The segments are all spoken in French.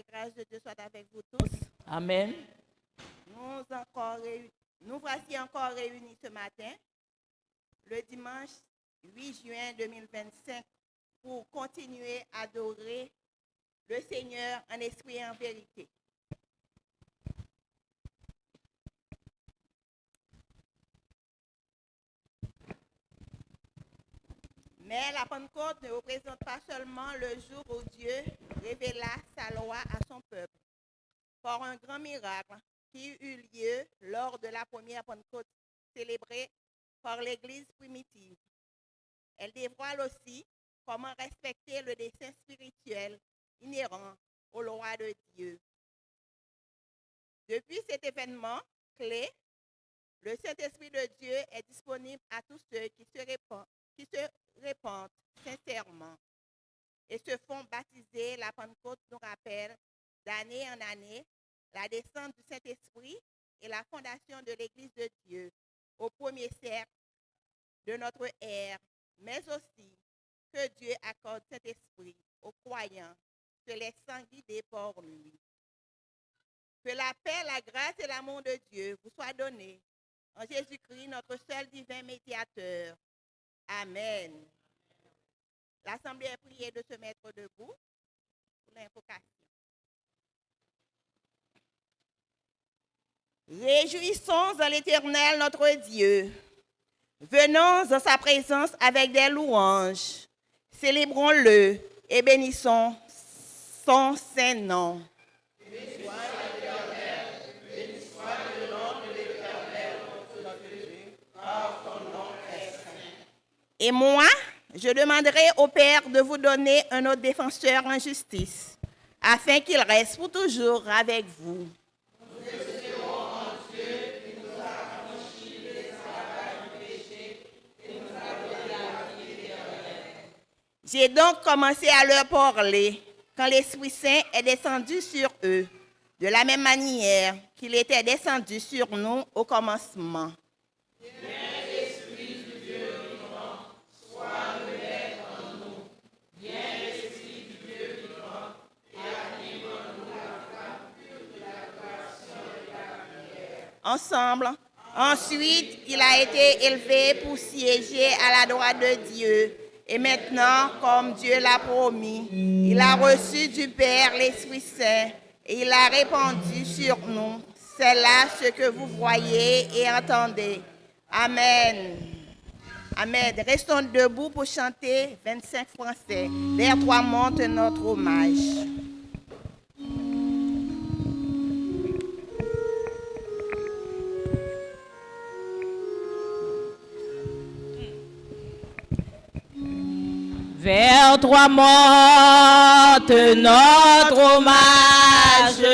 la grâce de Dieu soit avec vous tous. Amen. Nous voici encore réunis ce matin, le dimanche 8 juin 2025, pour continuer à adorer le Seigneur en esprit et en vérité. Mais la Pentecôte ne représente pas seulement le jour où Dieu révéla sa loi à son peuple. Par un grand miracle qui eut lieu lors de la première Pentecôte célébrée par l'Église primitive. Elle dévoile aussi comment respecter le dessein spirituel inhérent aux lois de Dieu. Depuis cet événement clé, le Saint-Esprit de Dieu est disponible à tous ceux qui se répandent sincèrement et se font baptiser. La Pentecôte nous rappelle d'année en année la descente du Saint-Esprit et la fondation de l'Église de Dieu au premier siècle de notre ère, mais aussi que Dieu accorde Saint-Esprit aux croyants, se laissant guider par lui. Que la paix, la grâce et l'amour de Dieu vous soient donnés en Jésus-Christ, notre seul divin médiateur. Amen. L'Assemblée est priée de se mettre debout pour l'invocation. Réjouissons en l'Éternel notre Dieu. Venons en sa présence avec des louanges. Célébrons-le et bénissons son saint nom. Béni soit l'Éternel, béni soit le nom de l'Éternel, notre Dieu, car ton nom est saint. Et moi, je demanderai au Père de vous donner un autre défenseur en justice, afin qu'il reste pour toujours avec vous. Nous espérons en Dieu qui nous a affranchis de l'esclavage du péché et nous a donné la vie éternelle. J'ai donc commencé à leur parler quand l'Esprit Saint est descendu sur eux, de la même manière qu'il était descendu sur nous au commencement. Ensemble. Ensuite, il a été élevé pour siéger à la droite de Dieu. Et maintenant, comme Dieu l'a promis, il a reçu du Père l'Esprit Saint et il l'a répandu sur nous. C'est là ce que vous voyez et entendez. Amen. Amen. Restons debout pour chanter 25 français. L'air 3 monte notre hommage. Vers toi monte notre hommage,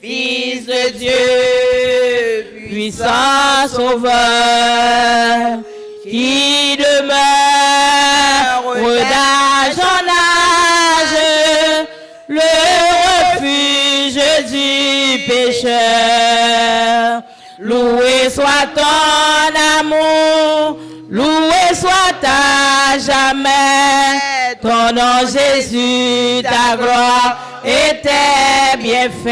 Fils de Dieu, puissant Sauveur, qui demeure d'âge en âge, le refuge du pécheur. Loué soit ton amour, loué soit à jamais ton nom Jésus, ta gloire et tes bienfaits.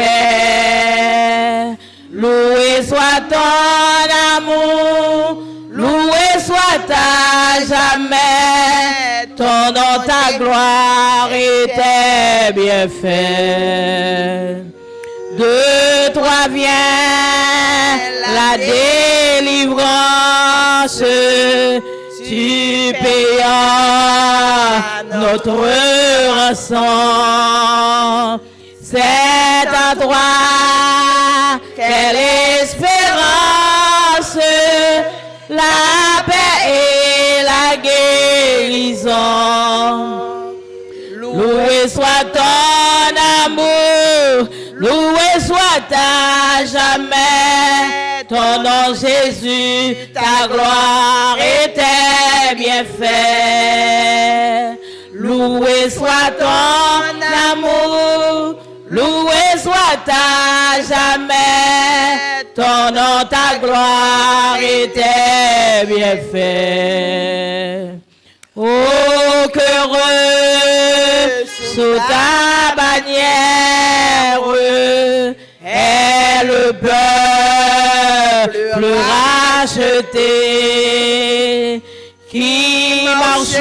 Loué soit ton amour, loué soit à jamais ton nom, ta gloire et tes bienfaits. De toi vient la délivrance, tu payas notre rançon. C'est en toi quelle espérance, la paix et la guérison. Loué soit ton amour, loué soit à jamais ton nom Jésus, ta gloire et tes bienfaits. Loué soit ton amour, loué soit à jamais ton nom, ta gloire et tes bienfaits. Oh, qu'heureux sous ta bannière racheté, qui marche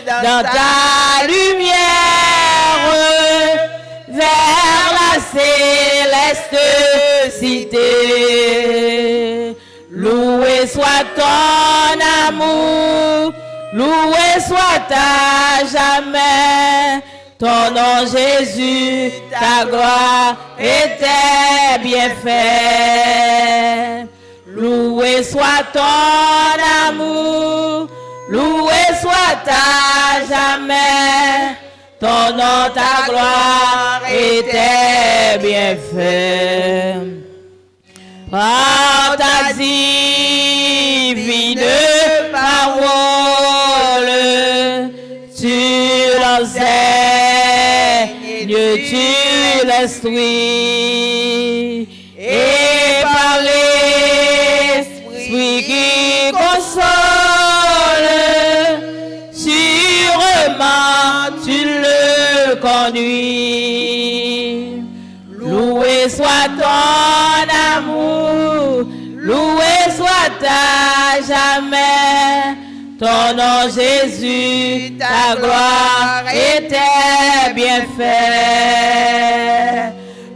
dans ta lumière vers la céleste cité. Loué soit ton amour, loué soit à jamais ton nom Jésus, ta gloire et tes bienfaits. Loué soit ton amour, loué soit à jamais ton nom, ta gloire et tes bienfaits. Par ta divine parole, tu l'enseignes, tu l'instruis, et par l'Esprit qui console, sûrement tu le conduis. Loué soit ton amour, loué soit à jamais ton nom Jésus, ta gloire et tes bienfaits.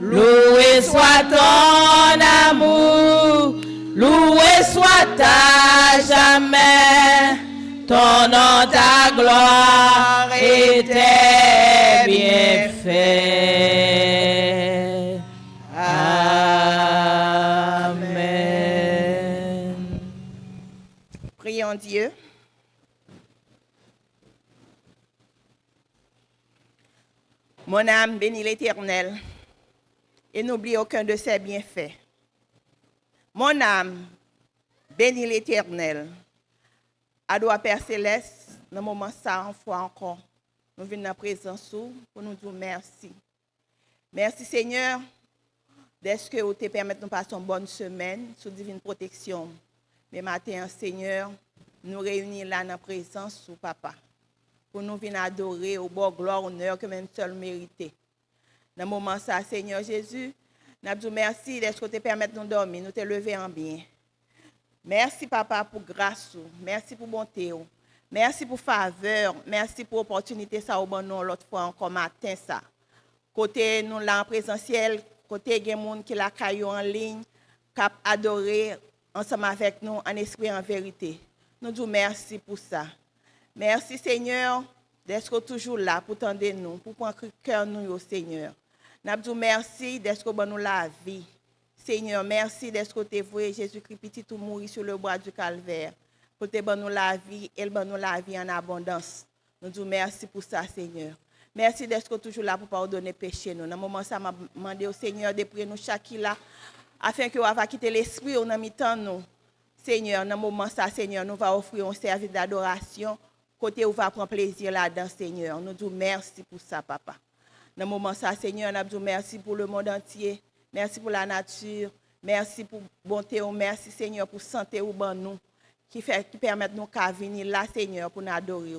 Loué soit ton amour, loué soit à jamais ton nom, ta gloire et tes bienfaits. Amen. Prions Dieu. Mon âme bénit l'Éternel et n'oublie aucun de ses bienfaits. Mon âme bénit l'Éternel. Adoua Père Céleste, dans le moment ça, en fois encore, nous venons dans la présence pour nous dire merci. Merci Seigneur, d'être que vous te permettez de nous passer une bonne semaine sous divine protection. Mais matin, Seigneur, nous réunissons là dans la présence sous Papa. Pour nous venir adorer au bon gloire, honneur que même seul mérité. Dans le moment ça, Seigneur Jésus, nous disons merci d'être que te permettez de nous dormir, nous te lever en bien. Merci Papa pour grâce, merci pour bonté, merci pour faveur, merci pour opportunité ça au bon nom l'autre fois encore matin ça. Côté nous là en présentiel, côté des gens qui la caillou en ligne, cap adorer ensemble avec nous en esprit en vérité. Nous disons merci pour ça. Merci Seigneur d'être toujours là pour tendre nous, pour prendre cœur nous au Seigneur. Nous disons merci d'être bon nous la vie. Seigneur, merci d'être te voué Jésus-Christ petit tout mourir sur le bois du calvaire. Pour te bon nous la vie et bon nous la vie en abondance. Nous disons merci pour ça Seigneur. Merci d'être toujours là pour pardonner péché nous. Dans le moment ça m'a demandé au Seigneur de prier nous chaque là afin que nous va quitter l'esprit au mi-temps nous. Seigneur, dans le moment ça Seigneur, nous va offrir un service d'adoration. Côté où va prendre plaisir là-dedans, Seigneur. Nous disons merci pour ça, Papa. Dans le moment ça, Seigneur, nous disons merci pour le monde entier. Merci pour la nature. Merci pour bonté. Merci, Seigneur, pour santé ou bon nous. Qui permet nous de venir là, Seigneur, pour nous adorer.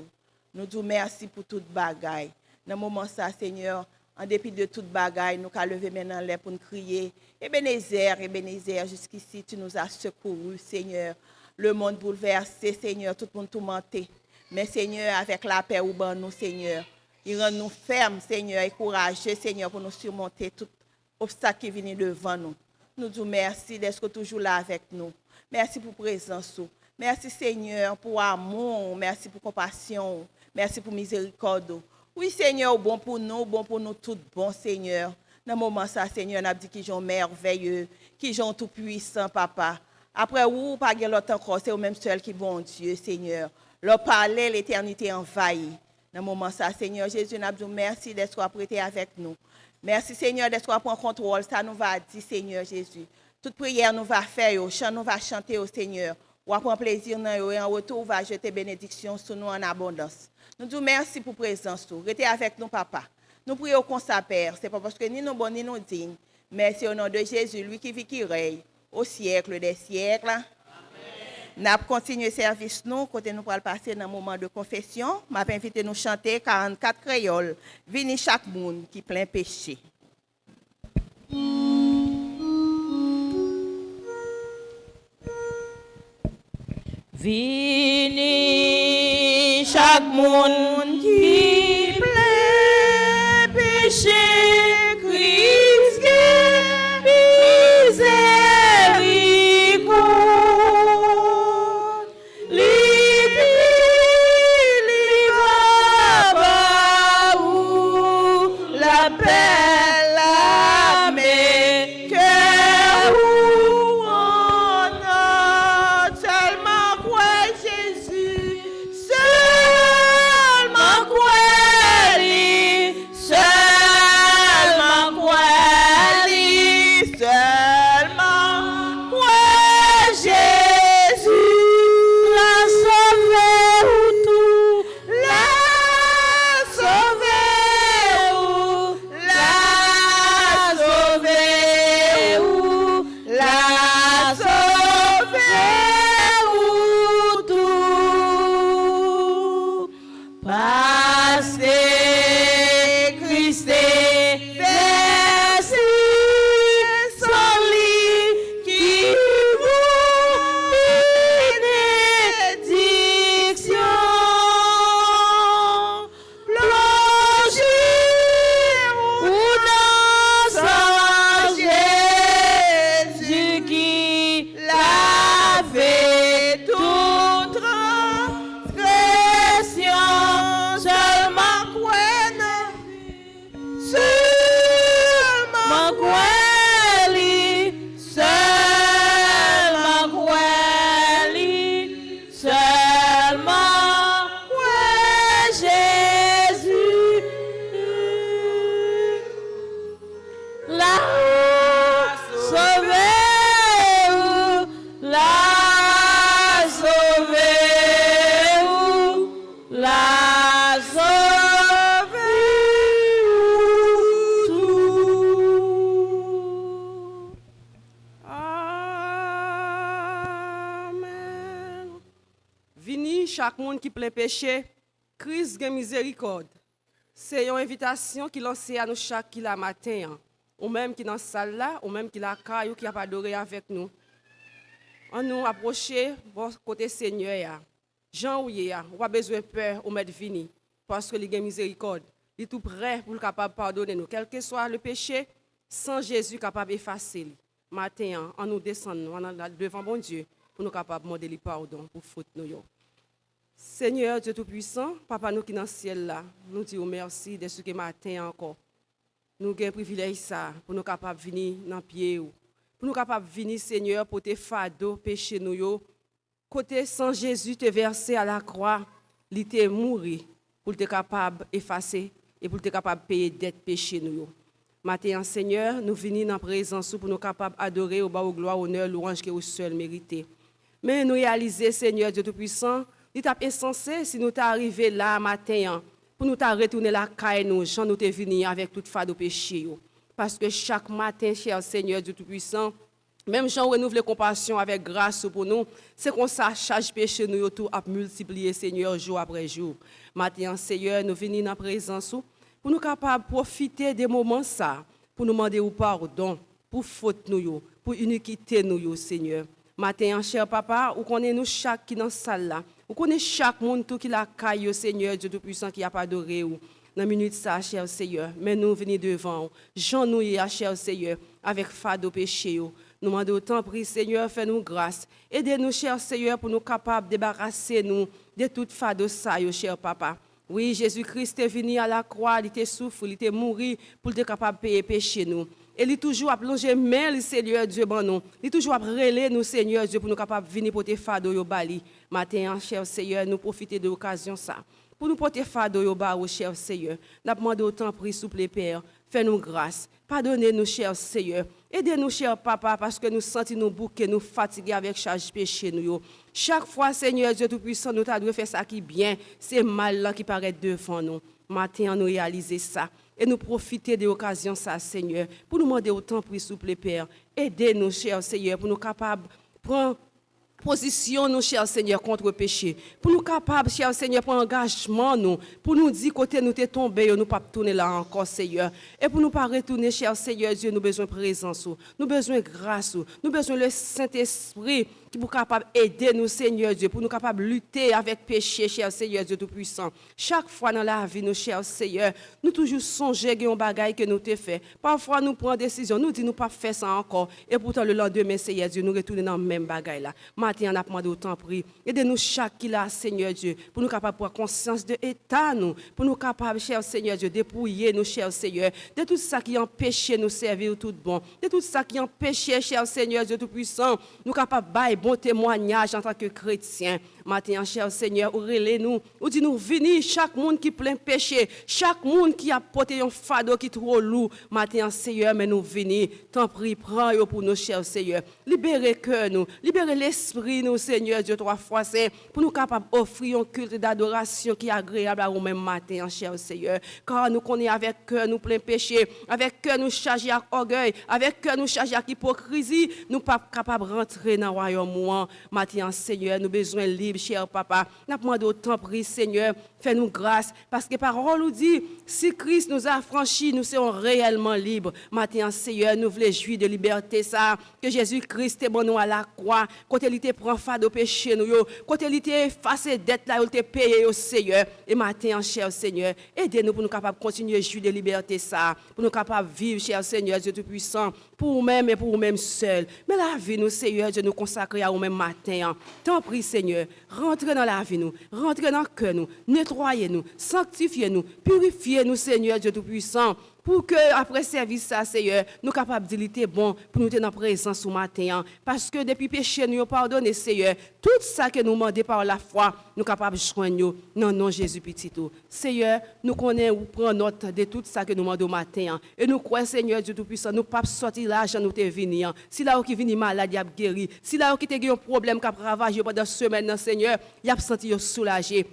Nous disons merci pour toute bagaille. Dans le moment ça, Seigneur, en dépit de toute bagaille, nous allons lever maintenant l'air pour nous crier. Ebenezer, jusqu'ici, tu nous as secourus, Seigneur. Le monde bouleversé, Seigneur, tout le monde tourmenté. Mais Seigneur, avec la paix ou bon nous, Seigneur, il rend nous fermes, Seigneur, et courageux, Seigneur, pour nous surmonter tout obstacle qui vient devant nous. Nous disons merci d'être toujours là avec nous. Merci pour présence. Merci, Seigneur, pour amour. Merci pour compassion. Merci pour miséricorde. Oui, Seigneur, bon pour nous tout bon, Seigneur. Dans le moment ça, Seigneur, on a dit qu'ils sont merveilleux, qu'ils sont tout puissants, Papa. Après, ou pas l'autre encore, c'est au même seul qui est bon Dieu, Seigneur. Leur parler, l'éternité envahie. Dans le moment ça, Seigneur Jésus, nous disons merci d'être prêté avec nous. Merci, Seigneur, d'être prendre contrôle. Ça nous va dire, Seigneur Jésus. Toute prière nous va faire, chant nous va chanter au Seigneur. On va prendre plaisir et en retour, on va jeter bénédiction sur nous en abondance. Nous disons merci pour présence. Restez avec nous, Papa. Nous prions qu'on s'appelle. Ce n'est pas parce que ni nous bons ni nous dignes. Merci au nom de Jésus, lui qui vit, qui règne au siècle des siècles. Nous allons continuer le service, côté nous pour passer dans un moment de confession. Je vais inviter nous à chanter 44 créoles. Vini chaque monde qui plein péché. Vini chaque monde qui plaît péché, Christ miséricorde, la paix, l'amour, cœur on a seulement quoi Jésus, seulement quoi lui, seulement quoi lui, seulement quoi Jésus, la sauver ou tout, la sauver ou la sauver ou la sauver ou tout. Parce que Christ est versé son lit qui vous bénédiction. Plongez ou dans son Jésus qui lavait toute transgression. Seulement quoi, seulement quoi, seulement quoi, seulement quoi, Jésus. La sauver ou la sauver ou la sauver ou tout. Amen. Vini chaque monde qui plein péché, Christ gen miséricorde. C'est une invitation qui lance à nous chaque qui la matin, ou même qui dans salle là, ou même qui la caille ou qui a pas adoré avec nous. On nous approcher bon côté Seigneur. Jean ou yé, ou pas besoin de peur ou mettre vini parce que il gen miséricorde. Il est tout prêt pour capable pardonner nous quel que soit le péché, sans Jésus capable effacer. Matin, on nous descend devant bon Dieu pour nous capable demander pardon pour faute nous yo. Seigneur Dieu tout-puissant, papa nous qui dans le ciel là, nous disons merci de ce que matin encore. Nous avons un privilège ça pour nous capables venir dans pied ou pour nous capables venir Seigneur pour te fardeau péché nous yo. Côté sans Jésus te versé à la croix, il te mouru pour te capable effacer et pour te capable payer dette péché nous yo. Matin Seigneur, nous venons dans présence pour nous capables adorer au bas au gloire, honneur, louange que vous seul méritez. Mais nous réaliser Seigneur Dieu tout-puissant, il est insensé si nous t'arriver là matin pour nous retourner la caille nous, Jean nous te venir avec toute fardeau péché yo. Parce que chaque matin, cher Seigneur Dieu tout-puissant, même Jean renouvelle compassion avec grâce pour nous, c'est qu'on ça charge péché nous tout à multiplier Seigneur jour après jour. Matin Seigneur, nous venons dans présence pour nous capables profiter des moments ça, pour nous demander pardon pour faute nous pour iniquité nous Seigneur. Matin cher papa, ou connaît nous chaque qui dans salle là, ou connaît chaque monde tout qui la caille Seigneur Dieu tout puissant qui a pas adoré ou dans minute ça cher Seigneur, mais nous venons devant, Jean nous cher Seigneur avec fardeau péché nous demandons autant prie Seigneur, fais-nous grâce. Aidez-nous, cher Seigneur, pour nous capables de débarrasser nous de toute fardeau ça, cher papa. Oui, Jésus-Christ est venu à la croix, il était souffert, il était mort pour être capable de payer péché nous. Et il est toujours à plonger main, Seigneur Dieu, bon nous. Il est toujours à relayer nous, Seigneur Dieu, pour nous capables de venir porter fardeau yo bali. Matin, cher Seigneur, nous profiter de l'occasion ça. Pour nous porter fardeau yo ba, cher Seigneur. Nous demandons autant prix souple Père. Fais-nous grâce. Pardonnez-nous, cher Seigneur. Aidez-nous, cher papa, parce que nous sentons nous bouquer, nous fatigués avec charge péché nous. Chaque fois, Seigneur Dieu Tout-Puissant, nous t'avons fait ça qui bien. C'est mal là qui paraît devant nous. Matin, nous réaliser ça. Et nous profiter de l'occasion, ça, Seigneur, pour nous demander autant pour souple Père. Aidez-nous, cher Seigneur, pour nous capables de prendre position nous, cher Seigneur, contre le péché. Pour nous capables, cher Seigneur, pour engagement nous, pour nous dire côté nous t'es tombé, nous pas tourner là encore, Seigneur. Et pour nous pas retourner, cher Seigneur Dieu, nous besoin de présence, nous besoin de grâce, nous besoin le Saint-Esprit qui pour capable aider nous, Seigneur Dieu, pour nous capable lutter avec péché, cher Seigneur Dieu Tout-Puissant. Chaque fois dans la vie, nous, cher Seigneur, nous toujours songer à un bagage que nous t'ai fait. Parfois, nous prenons décision, nous disons nous pas faire ça encore. Et pourtant, le lendemain, Seigneur Dieu, nous retournons dans le même bagage là. Matin, on a demandé autant prix. Aidez-nous chaque qui là, Seigneur Dieu, pour nous capables prendre conscience de l'état, nous, pour nous capables, cher Seigneur Dieu, dépouiller nous, cher Seigneur, de tout ça qui empêche nous servir tout bon, de tout ça qui empêche, cher Seigneur Dieu Tout-Puissant, nous capables de bon témoignage en tant que chrétien. Matin, cher Seigneur, ou relais-nous, ou dis-nous, venez, chaque monde qui plein péché, chaque monde qui a porté un fardeau qui est trop lourd. Matin, Seigneur, mais nous venons, t'en prie, prends pour nous, cher Seigneur. Libérez cœur nous, libérez l'esprit nous, Seigneur Dieu, 3 fois saint, pour nous capables d'offrir un culte d'adoration qui est agréable à nous-mêmes matin, cher Seigneur. Car nous connaissons avec cœur nous plein péché, avec cœur nous chargés à orgueil, avec cœur nous chargés à hypocrisie, nous pas capables de rentrer dans le royaume. Matin, Seigneur, nous besoin libre, cher papa. Nous demandons autant prix, Seigneur, fais-nous grâce, parce que parole nous dit, si Christ nous a franchis, nous serons réellement libres. Matin, Seigneur, nous voulons jouir de liberté, ça, que Jésus-Christ est bon nous à la croix, quand il te prend fardeau péché nous, quand il te efface dette là, il te paye au Seigneur. Et matin, cher Seigneur, aidez-nous pour nous capables de continuer à jouir de liberté, ça, pour nous capables de vivre, cher Seigneur, Dieu Tout-Puissant, pour nous-mêmes et pour nous-mêmes seuls. Mais la vie, nous, Seigneur, Dieu, nous consacrer à nous-mêmes matin. T'en prie, Seigneur, rentrez dans la vie, nous, rentrez dans le cœur, nous, nettoyez-nous, sanctifiez-nous, purifiez-nous, Seigneur, Dieu Tout-Puissant, pour que, après service, ça, Seigneur, nous capables de dire bon pour nous tenir en présence ce matin. Parce que depuis péché, nous pardonné, Seigneur, tout ça que nous demandons par la foi, nous capables de joindre non, non, Jésus petit tout. Seigneur, nous connaissons ou prenons note de tout ça que nous demandons au matin. Et nous croyons, Seigneur Dieu Tout-Puissant, nous ne pouvons pas sortir l'argent nous te venir. Si là où qui vient malade, il a guéri. Si là où qui a un problème qui a ravagé pendant semaine, Seigneur, il a senti soulagé.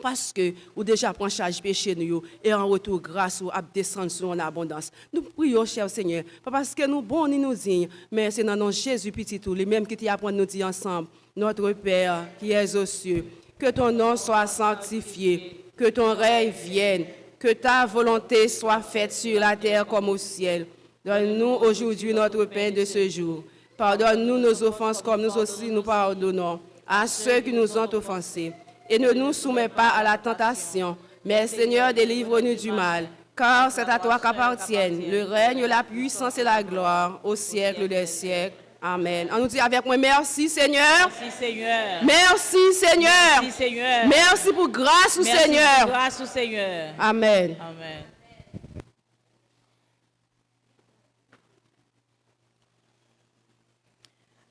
Parce que ou déjà prend charge péché nous et en retour grâce ou à descendre sur en abondance. Nous prions, cher Seigneur, pas parce que nous bons ni nous dignes, mais c'est dans nom Jésus petit tout, les mêmes qui t'apprennent nous dire ensemble, notre Père qui es aux cieux, que ton nom soit sanctifié, que ton règne vienne, que ta volonté soit faite sur la terre comme au ciel. Donne-nous aujourd'hui notre pain de ce jour. Pardonne-nous nos offenses comme nous aussi nous pardonnons à ceux qui nous ont offensés. Et ne nous soumets pas à la tentation, mais Seigneur, délivre-nous du mal, car c'est à toi qu'appartiennent le règne, la puissance et la gloire au siècle des siècles. Amen. On nous dit avec moi, merci Seigneur. Merci Seigneur. Merci Seigneur. Merci Seigneur. Merci pour grâce au Seigneur. Merci pour grâce au Seigneur. Amen. Amen.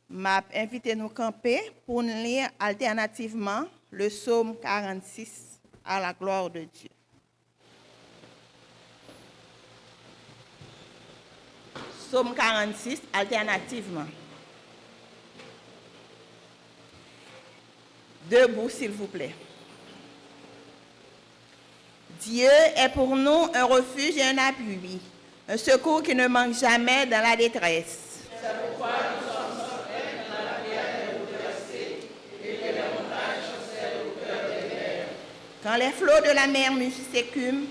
M'a invité nous camper pour nous lire alternativement le psaume 46 à la gloire de Dieu. Psaume 46 alternativement. Debout, s'il vous plaît. Dieu est pour nous un refuge et un appui, un secours qui ne manque jamais dans la détresse. C'est pourquoi nous sommes sauvés dans la pierre des bouleversées et que les montagnes chancellent au cœur des mers. Quand les flots de la mer s'écument,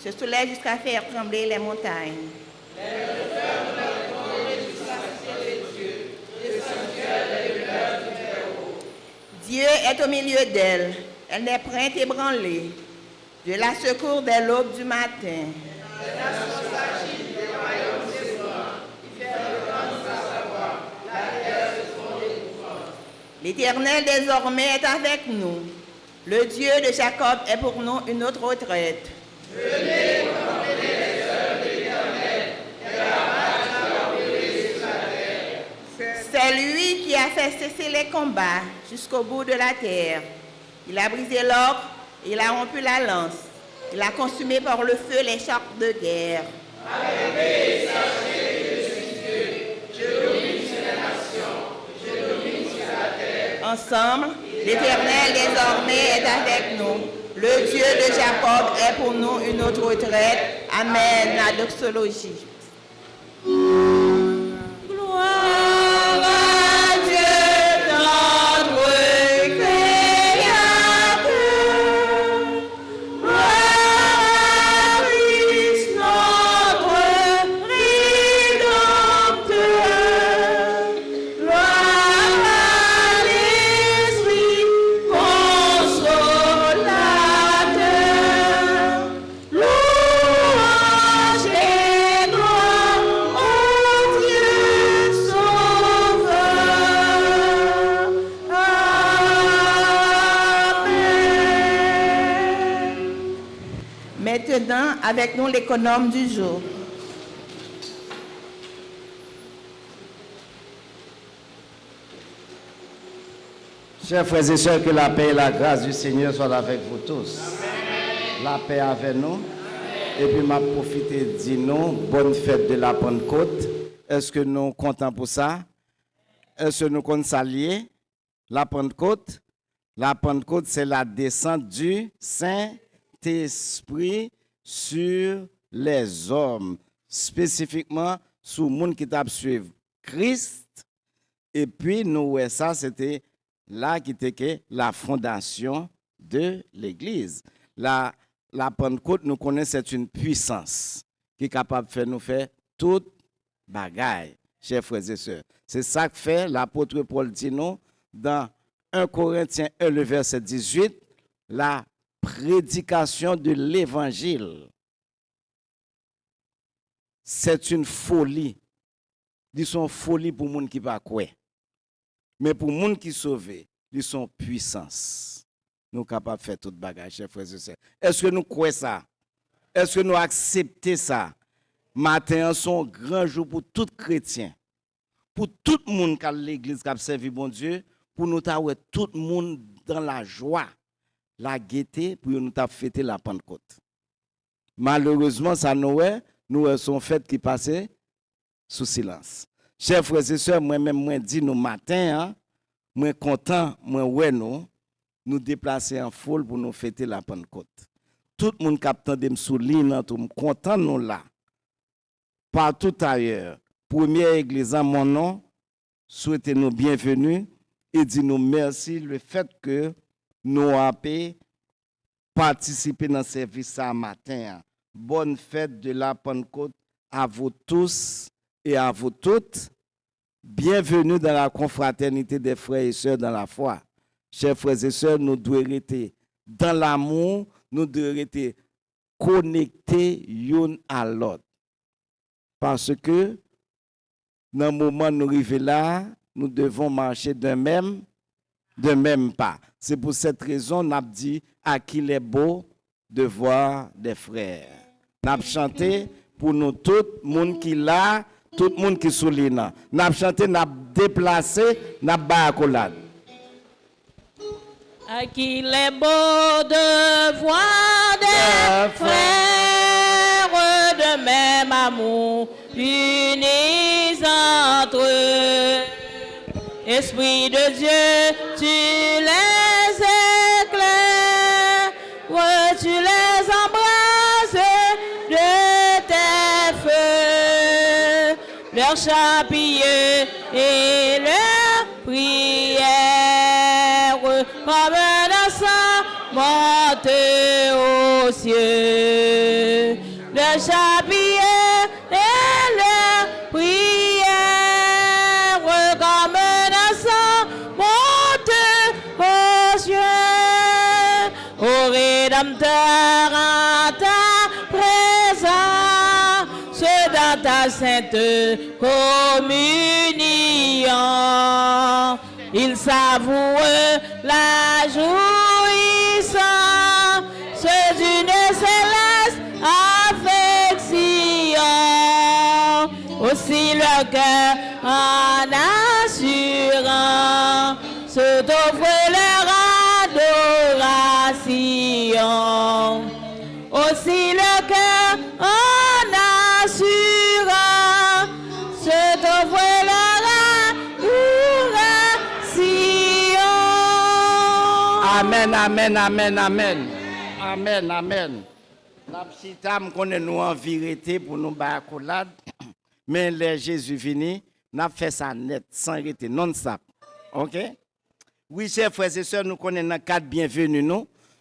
se soulèvent jusqu'à faire trembler les montagnes. Les refaits de la tombe jusqu'à citer Dieu, le sanctuaire des demeures du Très-Haut. Dieu est au milieu d'elle, elle n'est point ébranlée. Dieu la secours dès l'aube du matin. Les nations s'agitent, les royaumes s'ébranlent, il fait entendre sa voix, la terre se fonde d'épouvante. L'Éternel désormais est avec nous. Le Dieu de Jacob est pour nous une autre retraite. Venez contempler les œuvres de l'Éternel, et la rage a opéré sur la terre. C'est lui qui a fait cesser les combats jusqu'au bout de la terre. Il a brisé l'orgue, il a rompu la lance. Il a consumé par le feu les chars de guerre. Arrêtez, sachez que je suis Dieu. Je domine sur les nations, je domine sur la terre. Ensemble, l'Éternel désormais est avec nous. Le Dieu de Jacob est pour nous une autre retraite. Amen. La doxologie. Gloire à Dieu dans avec nous l'économe du jour. Chers frères et sœurs, que la paix et la grâce du Seigneur soient avec vous tous. Amen. La paix avec nous. Amen. Et puis, m'a profité de dire nous, bonne fête de la Pentecôte. Est-ce que nous sommes contents pour ça? Est-ce que nous comptons s'allier? La Pentecôte? La Pentecôte, c'est la descente du Saint-Esprit sur les hommes, spécifiquement sur le monde qui t'a suivi Christ. Et puis, nous, ça, c'était là qui était la fondation de l'Église. La Pentecôte, nous connaissons, c'est une puissance qui est capable de faire nous faire toute bagaille, chers frères et sœurs. C'est ça que fait l'apôtre Paul dit nous dans 1 Corinthiens 1, le verset 18, la prédication de l'Évangile. C'est une folie. Ils sont folie pour les gens qui ne pas croire. Mais pour les gens qui sont sauvés, ils sont puissance. Nous sommes capables de faire toute bagage, chers frères et sœurs. Est-ce que nous croyons ça? Est-ce que nous acceptons ça? Matin, c'est un grand jour pour tout chrétien. Pour tout le monde qui a l'église qui a servi bon Dieu, pour nous avoir tout le monde dans la joie, la gaieté, pour nous fêter la Pentecôte. Malheureusement, ça nous sont fêtes qui passaient sous silence. Chers frères et sœurs, moi-même, moi dis nous matin, moi content, moi ouais nous déplacer en foule pour nous fêter la Pentecôte. Tout le monde qui attend de me souligner, tout le monde content nous là. Partout ailleurs, première église en mon nom, souhaitez-nous bienvenue et dis-nous merci le fait que nous avons participé dans ce service ce matin. Bonne fête de la Pentecôte à vous tous et à vous toutes. Bienvenue dans la confraternité des frères et sœurs dans la foi. Chers frères et sœurs, nous devons rester dans l'amour, nous devons rester connectés l'un à l'autre. Parce que dans le moment où nous arrivons là, nous devons marcher d'un même pas. C'est pour cette raison qu'on a dit à qui il est beau de voir des frères. Nous avons chanté pour nous tout le monde qui est là, tout le monde qui est souligne. Nous avons chanté, nous avons déplacé, nous avons accolade. À qui il est beau de voir des frères de même amour, unis entre eux. Esprit de Dieu, tu les éclaires, tu les embrasses de tes feux, leurs chapilleux et leurs prières, comme un encens monte aux cieux. Leurs chapilleux et leurs prières, comme un encens monte aux cieux. Ô Rédempteur, en ta présence, dans ta sainte communion, il savoure la jouissance d'une céleste affection. Aussi le cœur en assurant se t'offre leur adoration. Aussi le cœur en assurant se t'offre leur adoration. Amen, amen, amen, amen. Amen, amen. La petite âme connaît nous en vérité pour nous battre accolade. Mais les Jésus vini, n'a fait ça net, sans arrêter, non-stop. OK? Oui, chers frères et sœurs, nous connaissons quatre bienvenus,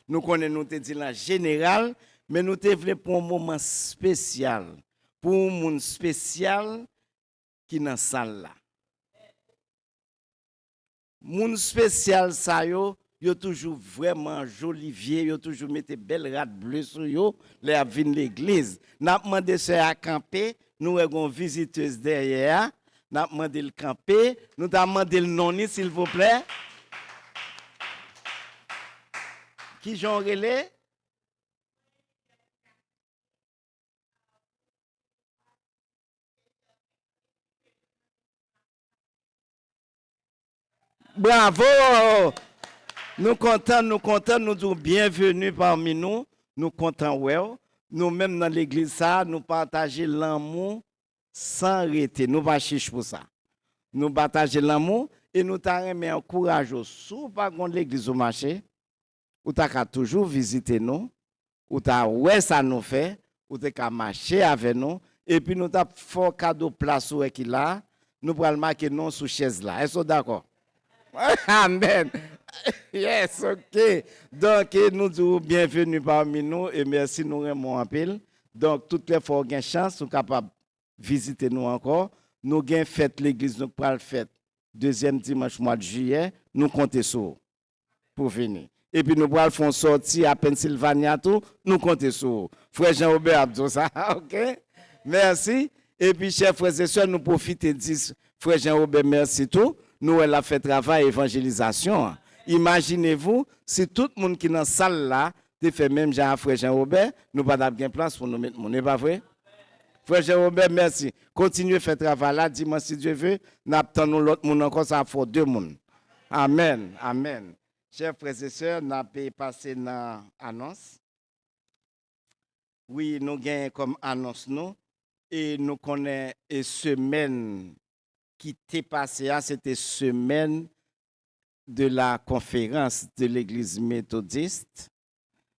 nous connaissons nous te dit en général, mais nous te voulons pour un moment spécial, pour un monde spécial qui est dans la salle là. Monde spécial ça yo toujours vraiment joli vieux, yo toujours mette belle rate bleue sur yo, les a vinn l'église. N'a demandé ça à camper, nous avons une visiteuse derrière, n'a demandé le camper, nous t'a demandé le noni s'il vous plaît. Qui j'en relais? Bravo! Nous contents, nous disons bienvenue parmi nous. Nous contents, ouais. Nous-mêmes dans l'église, ça, nous partageons l'amour sans arrêter. Nous ne pas chercher pour ça. Nous partageons l'amour et nous t'arrêtons encourageons. Si vous pas de l'église au marché, ou t'as toujours visiter nous, ou t'as ouais ça nous fait, ou t'as marcher avec nous, et puis nous t'as fait cadeau place où est qu'il là, nous pourrons marquer non sous chaise là. Est-ce que d'accord? Amen. Yes, ok. Donc, nous disons bienvenue parmi nous et merci, nous remercions en pile. Donc, toutes les fois, nous avons chance, nous sommes capables de visiter nous encore. Nous avons fait l'église, nous avons fait deuxième dimanche mois de juillet. Nous comptons sur vous pour venir. Et puis, nous allons faire sortie à Pennsylvania, tout. Nous comptons sur vous. Frère Jean-Robert Abdou, ça, ok? Merci. Et puis, chers frères et sœurs, nous profitons de dire, frère Jean-Robert, merci tout. Nous, elle a fait travail évangélisation. Imaginez-vous, si tout le monde qui est dans la salle là, te fait même Jean frère Jean-Robert, nous pas d'avoir place pour nous mettre, n'est pas vrai? Frère Jean-Robert, merci. Continuez à faire travail là, dimanche si Dieu veut, nous attendons l'autre monde encore, ça fait 2 monde. Amen, amen. Chers frères et sœurs, nous avons passé dans l'annonce. Oui, nous gagnons comme annonce nous, et nous connaissons une semaine qui t'est passée, c'était semaine de la conférence de l'Église méthodiste,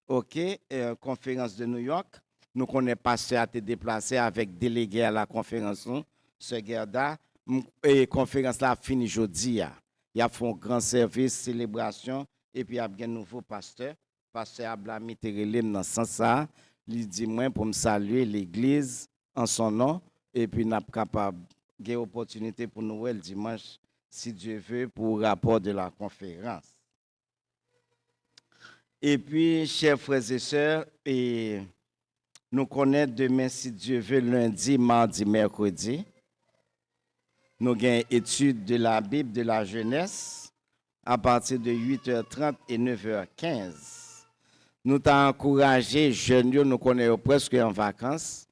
ok, conférence de New York. Nous connaissons pasteur a été déplacé avec délégué à la conférence, ce Gerda, et conférence là fini jeudi. Il y a fait un grand service, célébration, et puis il y a un nouveau pasteur, pasteur Ablami Terelim dans ce sens-là. Il dit moi pour me saluer l'Église en son nom, et puis nous sommes capables de opportunité pour nous le dimanche, si Dieu veut, pour le rapport de la conférence. Et puis, chers frères et sœurs, et nous connaissons demain, si Dieu veut, lundi, mardi, mercredi. Nous avons une étude de la Bible de la jeunesse à partir de 8h30 et 9h15. Nous t'avons encouragé, jeunes, nous connaissons presque en vacances,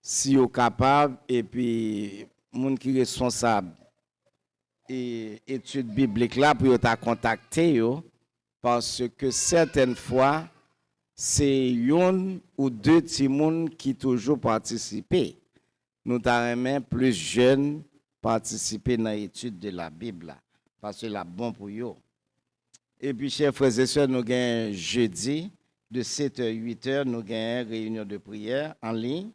si vous êtes capables, et puis, les gens qui sont responsables et études bibliques là pour t'a contacter parce que certaines fois c'est une ou deux petits monde qui toujours participer. Nous t'aimerais plus jeunes participer dans l'étude de la Bible là, parce que c'est bon pour eux. Et puis chers frères et sœurs, nous gagnons jeudi de 7h à 8h, nous gagnons réunion de prière en ligne.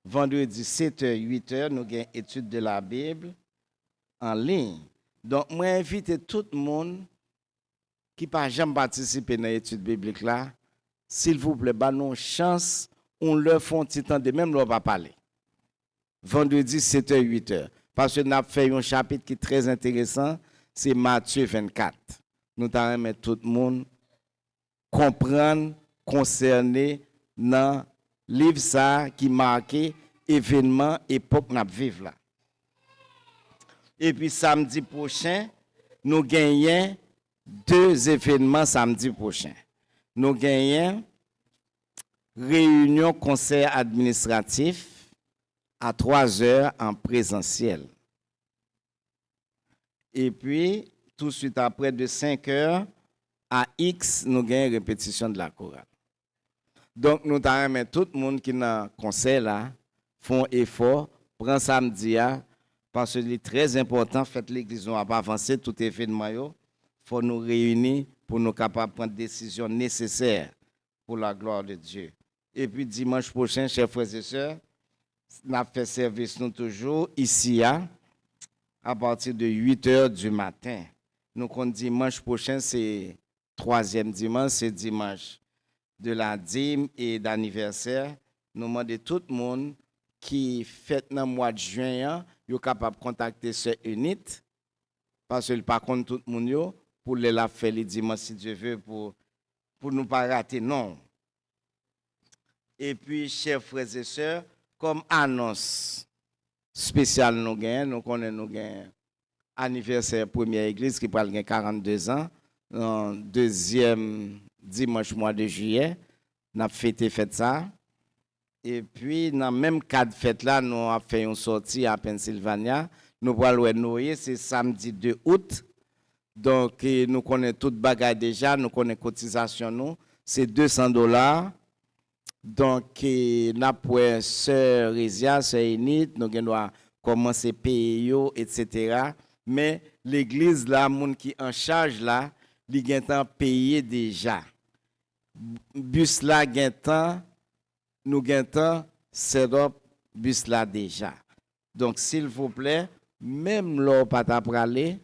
Vendredi 7h à 8h, nous gagnons étude de la Bible en ligne. Donc, moi, invite tout le monde qui n'a jamais participé dans l'étude biblique là, s'il vous plaît, bah, nous chance, on leur fait un petit temps de même, on va parler. Vendredi 7h, 8h. Parce que nous avons fait un chapitre qui est très intéressant, c'est Matthieu 24. Nous avons tout le monde comprendre, concerné dans le livre ça qui marque événement, époque nous vivons là. Et puis samedi prochain, nous gagnons 2 événements samedi prochain. Nous gagnons réunion conseil administratif à 3h en présentiel. Et puis, tout de suite après, de 5h à X, nous gagnons répétition de la chorale. Donc, nous avons tout le monde qui est dans le conseil là, font effort, prend samedi, parce que c'est très important, faites l'église, on va pas avancer, tout événement, il faut nous réunir pour nous capables de prendre des décisions nécessaires pour la gloire de Dieu. Et puis, dimanche prochain, chers frères et sœurs, nous avons fait service nous toujours ici, à partir de 8h du matin. Donc, on dimanche prochain, c'est 3e dimanche, c'est dimanche de la dîme et d'anniversaire. Nous demandons tout le monde qui fête dans le mois de juin, est capable de contacter ce unit, parce que par contre, tout le monde, pour la faire les dimanches, si Dieu veut, pour nous pas rater, non. Et puis, chers frères et sœurs, comme annonce spéciale nous connaissons anniversaire première église qui parle de 42 ans, deuxième dimanche mois de juillet, nous avons fêté ça. Et puis, dans le même cadre de fête là, nous avons fait une sortie à Pennsylvania. Nous allons Noé, c'est samedi 2 août, Donc, nous connaissons toute bagaille déjà, nous connaissons cotisation nous, c'est $200. Donc, nous avons sœur Résia, sœur Enid, nous devons commencer à payer, etc. Mais l'église, là, moun qui en charge là, il y a payé déjà. Bus là, nous avons setup bus là déjà. Donc, s'il vous plaît, même là, pas ta pralé,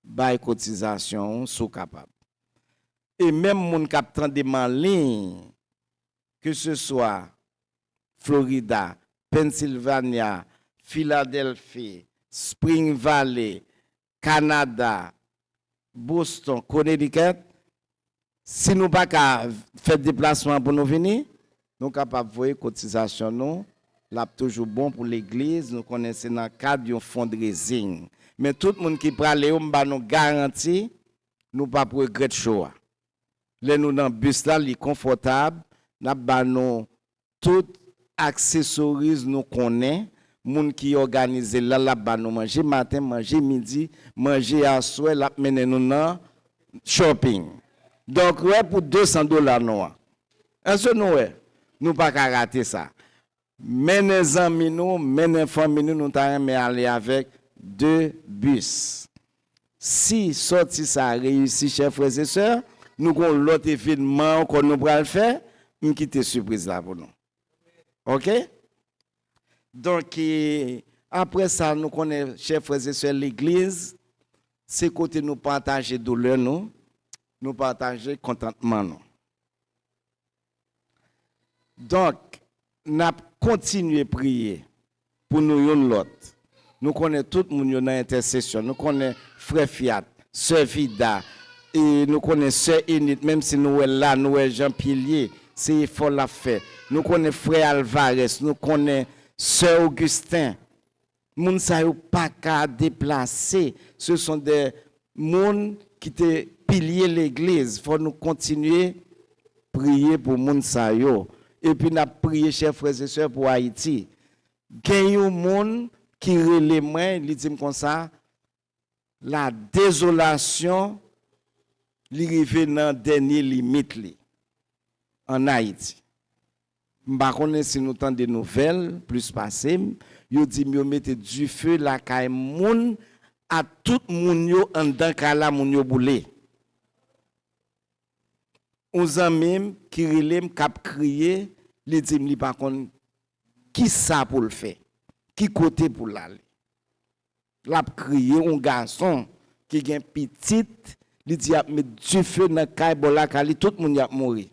bay cotisation sous capable. Et même moun k'ap tande en ligne, que ce soit Florida, Pennsylvania, Philadelphie, Spring Valley, Canada, Boston, Connecticut, si nous pas qu'à faire déplacement pour nous venir, nous capables de voir cotisation nous, là toujours bon pour l'église, nous connaissons dans le cadre d'un fundraising. Mais tout le monde qui parle, nous garantit, nous pas pour regret choix. Là nous dans bus là, il confortable, nous tout accessoires nous connaît, moun qui organise là là nous manger matin, manger midi, manger à soir, là mener nous dans shopping. Donc ouais pour $200 nous. Est-ce que nous pas rater ça. Mais les amis nous, mais les familles nous t'aimer aller avec 2 bus. Si sorti ça réussi chers frères et sœurs, nous avons l'autre événement qu'on nous va le faire, nous quitter surprise là pour nous. OK? Donc après ça nous connaissons chers frères et sœurs l'église, c'est côté nous partager douleur nous partager contentement nous. Donc n'a continuer à prier pour nous yon l'autre. Nous connaissons tout le monde dans l'intercession. Nous connaissons frère Fiat, sœur Vida, et nous connaissons sœur Enid, même si nous sommes là, nous sommes Jean Pilier, c'est fort la fait. Nous connaissons frère Alvarez, nous connaissons sœur Augustin. Moun sa yo pas qu'à déplacer. Ce sont des moun qui te pilier l'église. Faut nous continuer prier pour moun sa yo. Et puis n'a prié chers frères et sœurs pour Haïti. Gen yon moun qui relè moi, li dit comme ça, la désolation li rive nan dernier limite li en Haïti. M'pa connait si nous tend des nouvelles plus passées, yo dit yo mette du feu la kay moun à tout moun yo en dan kala moun yo boulé. On zanmim qui relèm k'ap crier, li dit li pa kon qui ça pour le faire, qui côté pour l'aller. L'a crier un garçon qui gen petite, li dit a mettre du feu dans kay bola kali tout moun y a mourir.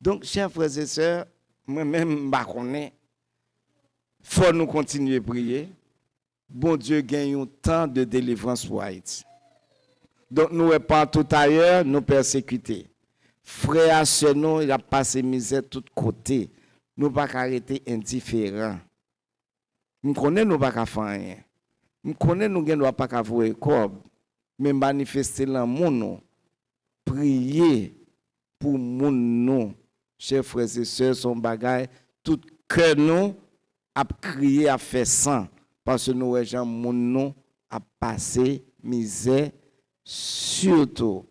Donc chers frères et sœurs, moi-même m'pa connait, faut nous continuer à prier. Bon Dieu gagne un temps de délivrance pour Haïti. Donc nous est partout ailleurs, nous persécutés. Frères et sœurs, nous, il a passé misère de tous côtés. Nous pas arrêter indifférents. Nous connaissons nous pas faire rien. Nous connaissons nous ne pas voir corps, mais manifester l'amour nous. Prier pour nous. Chers frères et sœurs, son bagage tout cœur nous a crié à faire sang parce que nous gens moun nous a passé misère surtout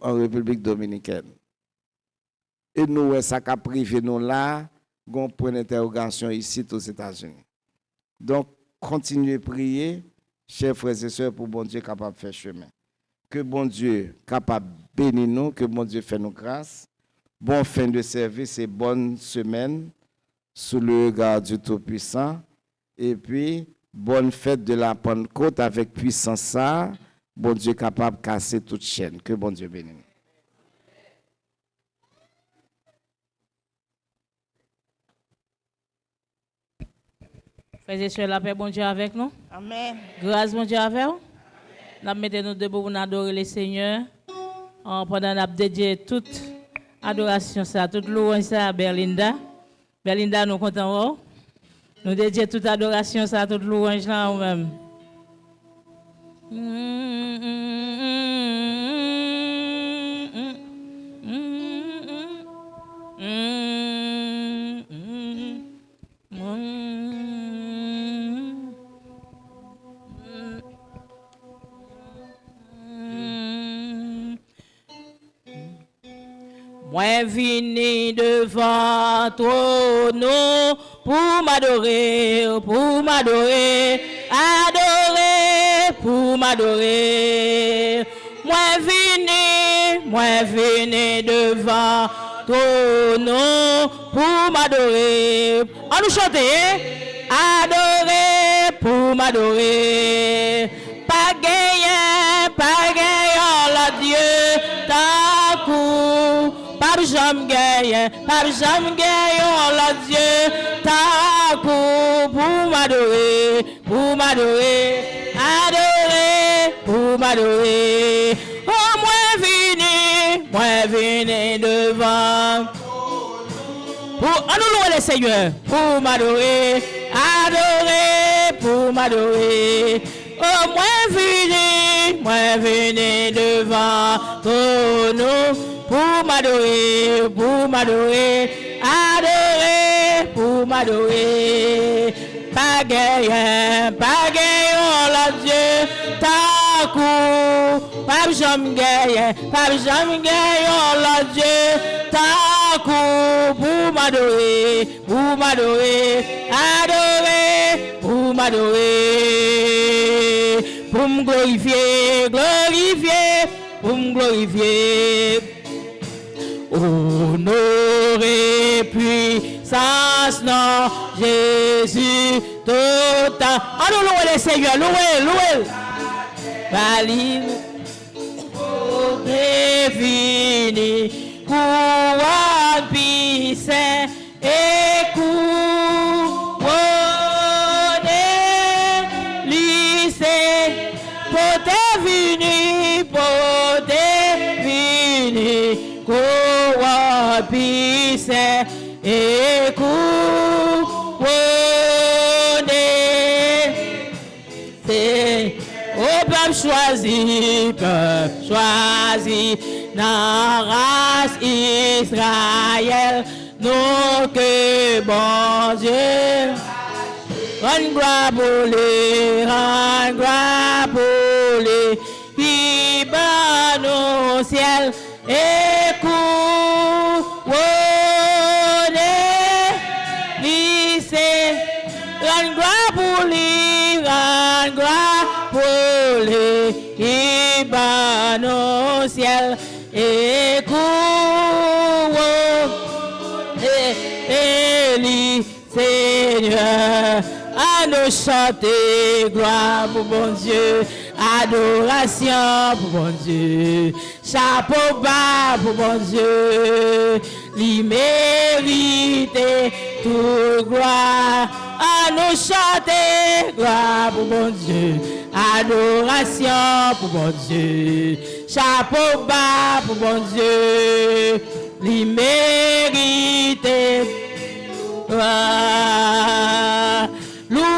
en République dominicaine. Et nous ça a privé nous là, gon point d'interrogation ici aux États-Unis. Donc continuez à prier, chers frères et sœurs, pour bon Dieu capable de faire chemin. Que bon Dieu capable de bénir nous, que bon Dieu fait nous grâce. Bonne fin de service et bonne semaine sous le regard du Tout-Puissant. Et puis, bonne fête de la Pentecôte avec puissance ça. Bon Dieu capable de casser toute chaîne. Que bon Dieu bénisse. Frères et sœurs, la paix, bon Dieu avec nous. Amen. Grâce, bon Dieu avec nous. Nous mettons debout pour adorer le Seigneur. Pendant nous dédier toute adoration, ça, toute louange ça à Berlinda. Berlinda, nous comptons. Nous dédions toute adoration, ça, toute louange là nous-mêmes. Moi vini devant ton nom pour m'adorer, adorer, pour m'adorer. Moi vini devant ton nom pour m'adorer. On nous chanter, adorer, pour m'adorer. Pas gagné, la Dieu, ta coup. Pas jamais gagné, la Dieu, ta coup. Pour m'adorer, adorer, pour m'adorer. Oh, moi vini devant. Pour nous louer le Seigneur, pour m'adorer, adorer, pour m'adorer. Oh, moi vini devant ton nom, pour m'adorer, adorer, pour m'adorer. Pas gagné, la Dieu, ta coup. Pas jamais gagné, la Dieu, ta coup. Pour m'adorer, adorer, pour m'adorer. Pour me glorifier, pour me glorifier. Honorer, puissance, non, Jésus, total. Allons louer le Seigneur, louer. Valide, défini, couronne, puissant, et couronne, lycée, poté vini, couronne, puissant, et couronne, c'est au peuple choisi, dans race Israël, non que bon Dieu. Rends gloire pour les, qui bat au ciel, écoutez, lycée, rends gloire pour les, qui bat au ciel, Élie, Seigneur, à nous chanter, gloire pour bon Dieu, adoration pour bon Dieu, chapeau bas pour bon Dieu, l'immérité, toute gloire, à nous chanter, gloire pour bon Dieu, adoration pour bon Dieu, chapeau bas pour bon Dieu, l'immérité, louange,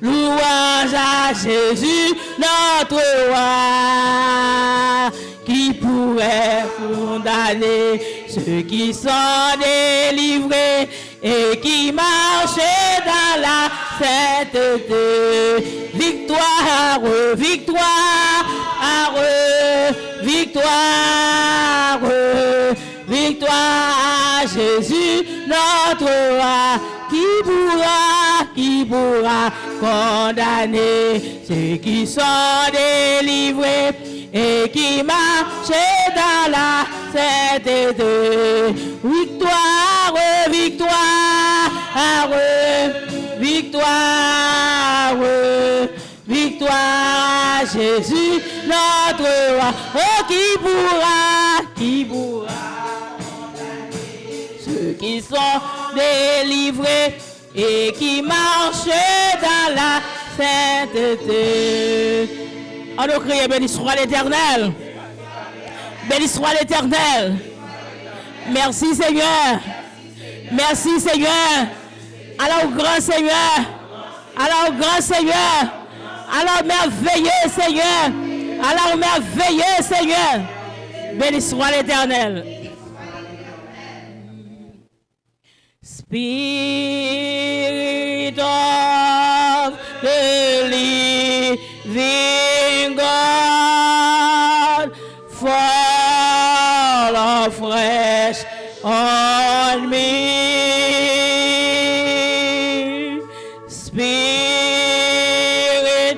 louange à Jésus, notre roi, qui pourrait condamner ceux qui sont délivrés et qui marchent dans la sainteté. Victoire, victoire, victoire, victoire à Jésus, notre roi, qui pourra condamner ceux qui sont délivrés et qui marchent dans la sainteté. Victoire, victoire, victoire, victoire à Jésus, notre roi. Oh, qui pourra ceux qui sont délivrés et qui marchent dans la sainteté. On nous crie, béni soit l'Éternel. Béni soit l'Éternel. Merci Seigneur. Merci Seigneur. Alors grand Seigneur. Alors grand Seigneur. Alors merveilleux Seigneur. Alors merveilleux Seigneur. Béni soit l'Éternel. Spirit of the living God. fall fresh on me. Spirit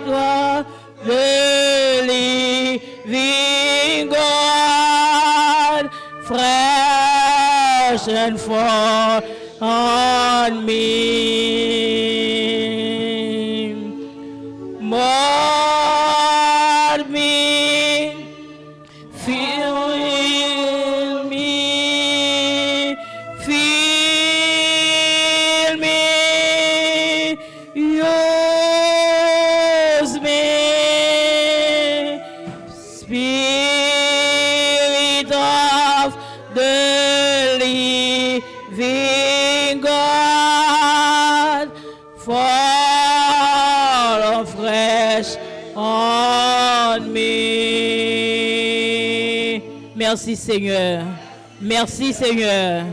of the living God, fresh and fall on me. Mold me, fill me, fill me, use me, Spirit of the living God, fall fresh on me. Merci Seigneur. Merci Seigneur.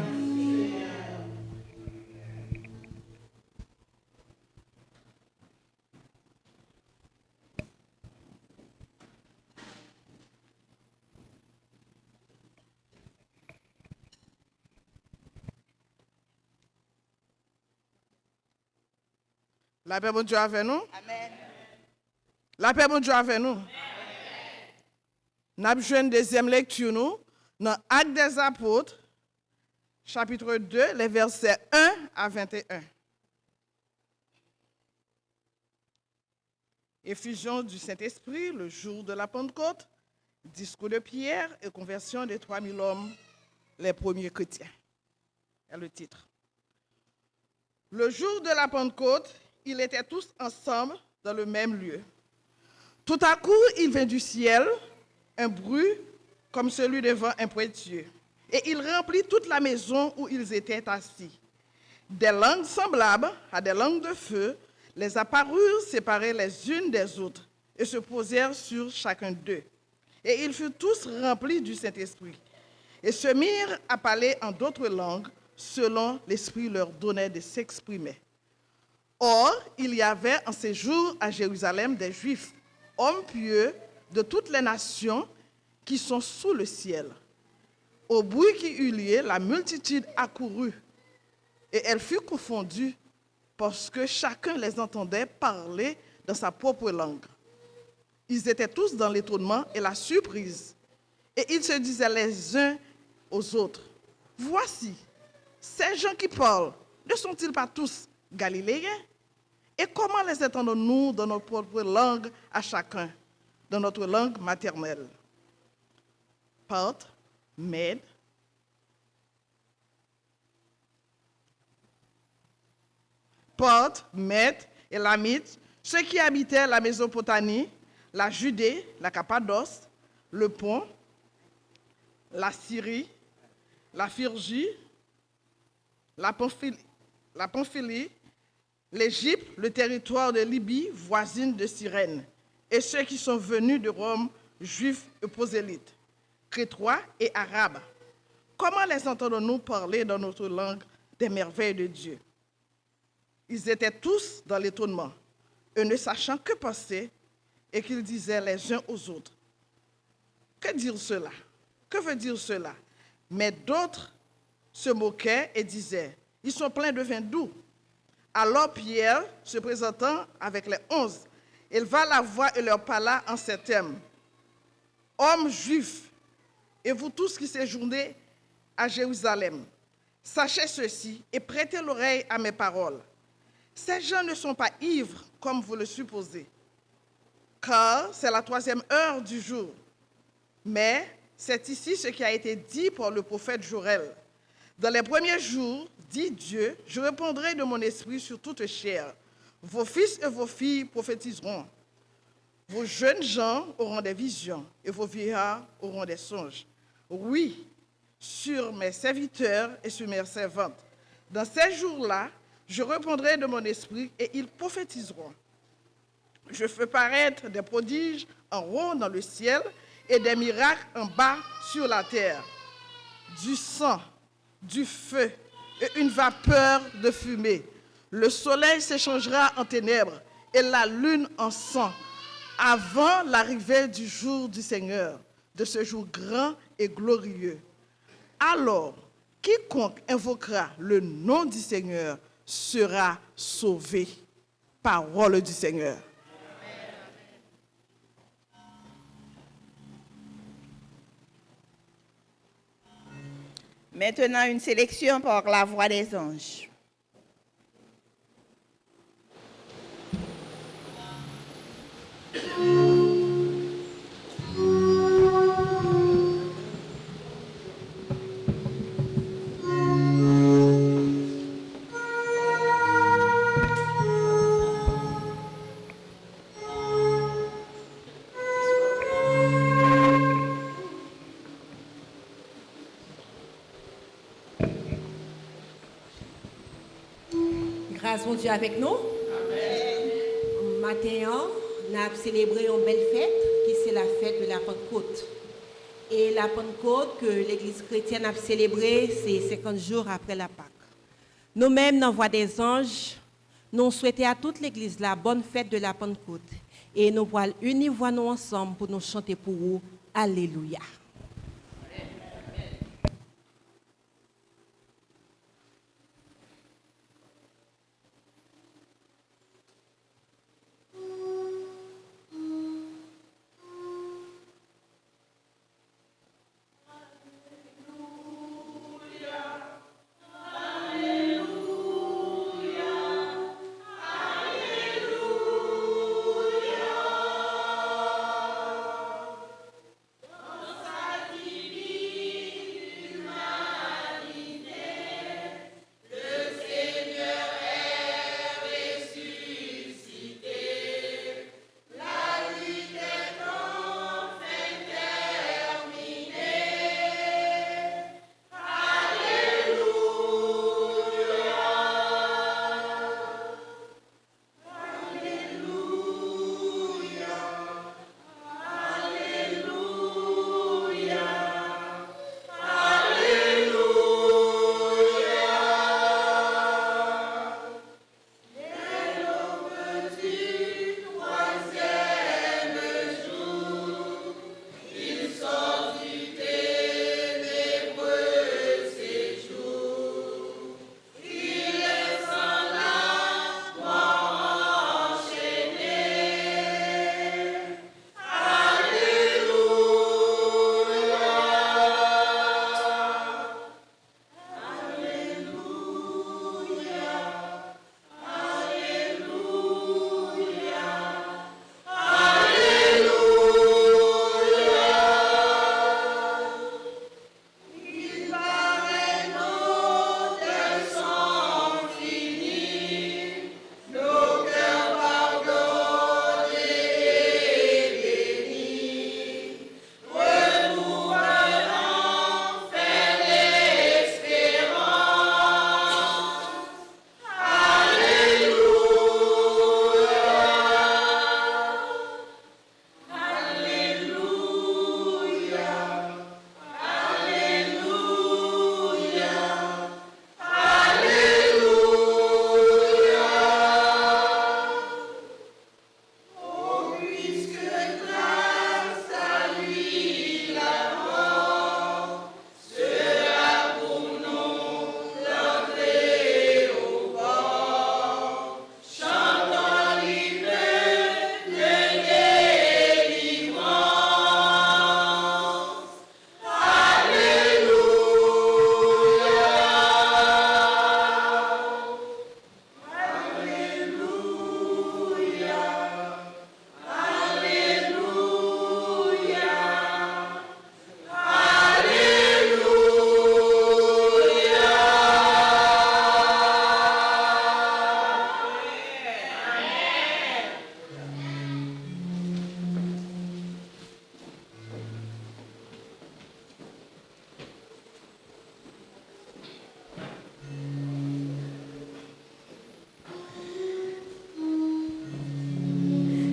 La paix de Dieu avec nous. Amen. La paix de Dieu avec nous. Nous avons joué une deuxième lecture nous, dans Actes des Apôtres, chapitre 2, les versets 1 à 21. Effusion du Saint-Esprit, le jour de la Pentecôte, discours de Pierre et conversion des 3000 hommes, les premiers chrétiens. C'est le titre. Le jour de la Pentecôte, ils étaient tous ensemble dans le même lieu. Tout à coup, il vint du ciel un bruit comme celui devant un poitier, et il remplit toute la maison où ils étaient assis. Des langues semblables à des langues de feu les apparurent séparées les unes des autres et se posèrent sur chacun d'eux. Et ils furent tous remplis du Saint-Esprit et se mirent à parler en d'autres langues selon l'Esprit leur donnait de s'exprimer. Or, il y avait en ces jours à Jérusalem des Juifs, hommes pieux de toutes les nations qui sont sous le ciel. Au bruit qui eut lieu, la multitude accourut et elle fut confondue parce que chacun les entendait parler dans sa propre langue. Ils étaient tous dans l'étonnement et la surprise. Et ils se disaient les uns aux autres, « Voici, ces gens qui parlent, ne sont-ils pas tous Galiléens? Et comment les entendons-nous dans notre propre langue à chacun, dans notre langue maternelle? » Parthes, Mèdes, et Lamites, ceux qui habitaient la Mésopotamie, la Judée, la Cappadoce, le Pont, la Syrie, la Phrygie, la Pamphylie, l'Égypte, le territoire de Libye, voisine de Cyrène, et ceux qui sont venus de Rome, juifs et prosélytes, crétois et arabes. Comment les entendons-nous parler dans notre langue des merveilles de Dieu? Ils étaient tous dans l'étonnement, eux ne sachant que penser, et qu'ils disaient les uns aux autres, « Que dire cela? Que veut dire cela ?» Mais d'autres se moquaient et disaient, « Ils sont pleins de vin doux. » Alors Pierre, se présentant avec les 11, éleva la voix et leur parla en ces termes. « Hommes juifs, et vous tous qui séjournez à Jérusalem, sachez ceci et prêtez l'oreille à mes paroles. Ces gens ne sont pas ivres comme vous le supposez, car c'est la 3e heure du jour. Mais c'est ici ce qui a été dit par le prophète Joël. Dans les premiers jours, dit Dieu, je répandrai de mon esprit sur toute chair. Vos fils et vos filles prophétiseront. Vos jeunes gens auront des visions et vos vieillards auront des songes. Oui, sur mes serviteurs et sur mes servantes. Dans ces jours-là, je répandrai de mon esprit et ils prophétiseront. Je ferai paraître des prodiges en haut dans le ciel et des miracles en bas sur la terre. Du sang, du feu et une vapeur de fumée. Le soleil s'échangera en ténèbres et la lune en sang avant l'arrivée du jour du Seigneur, de ce jour grand et glorieux. Alors, quiconque invoquera le nom du Seigneur sera sauvé. Parole du Seigneur. Maintenant, une sélection par la voix des anges. Grâce mon Dieu avec nous. Amen. Matin, on a célébré une belle fête qui c'est la fête de la Pentecôte. Et la Pentecôte que l'Église chrétienne a célébrée, c'est 50 jours après la Pâque. Nous-mêmes, dans Voix des Anges, nous souhaitons à toute l'Église la bonne fête de la Pentecôte. Et nous pourrons unir voix nous ensemble pour nous chanter pour vous. Alléluia.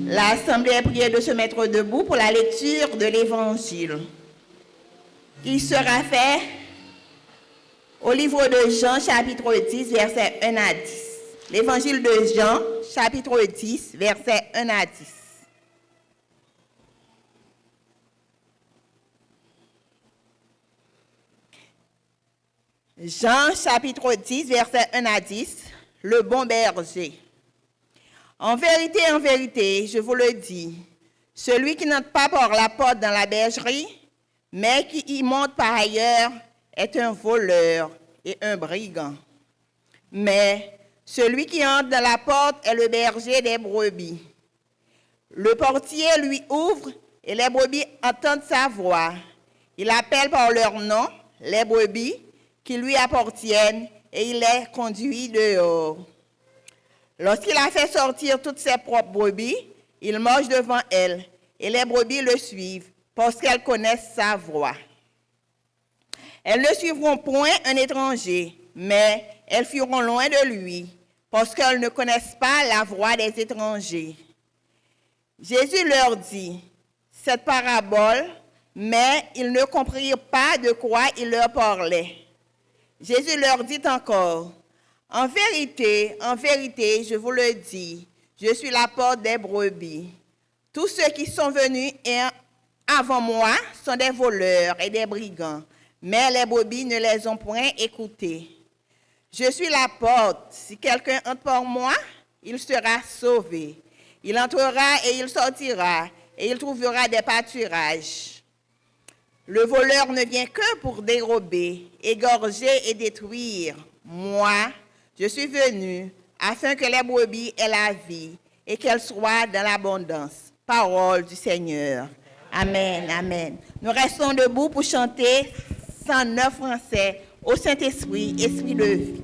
L'Assemblée est priée de se mettre debout pour la lecture de l'Évangile, qui sera fait au livre de Jean, chapitre 10, versets 1 à 10. L'Évangile de Jean, chapitre 10, versets 1 à 10. Jean chapitre 10, versets 1 à 10, le bon berger. En vérité, je vous le dis, celui qui n'entre pas par la porte dans la bergerie, mais qui y monte par ailleurs, est un voleur et un brigand. Mais celui qui entre dans la porte est le berger des brebis. Le portier lui ouvre et les brebis entendent sa voix. Il appelle par leur nom les brebis qui lui appartiennent et il les conduit dehors. Lorsqu'il a fait sortir toutes ses propres brebis, il marche devant elles et les brebis le suivent parce qu'elles connaissent sa voix. Elles ne suivront point un étranger, mais elles fuiront loin de lui parce qu'elles ne connaissent pas la voix des étrangers. Jésus leur dit cette parabole, mais ils ne comprirent pas de quoi il leur parlait. Jésus leur dit encore, en vérité, je vous le dis, je suis la porte des brebis. Tous ceux qui sont venus avant moi sont des voleurs et des brigands, mais les brebis ne les ont point écoutés. Je suis la porte. Si quelqu'un entre par moi, il sera sauvé. Il entrera et il sortira, et il trouvera des pâturages. Le voleur ne vient que pour dérober, égorger et détruire. Moi, je suis venu afin que les brebis aient la vie et qu'elles soient dans l'abondance. Parole du Seigneur. Amen, amen. Nous restons debout pour chanter 109 français au Saint-Esprit, Esprit de vie.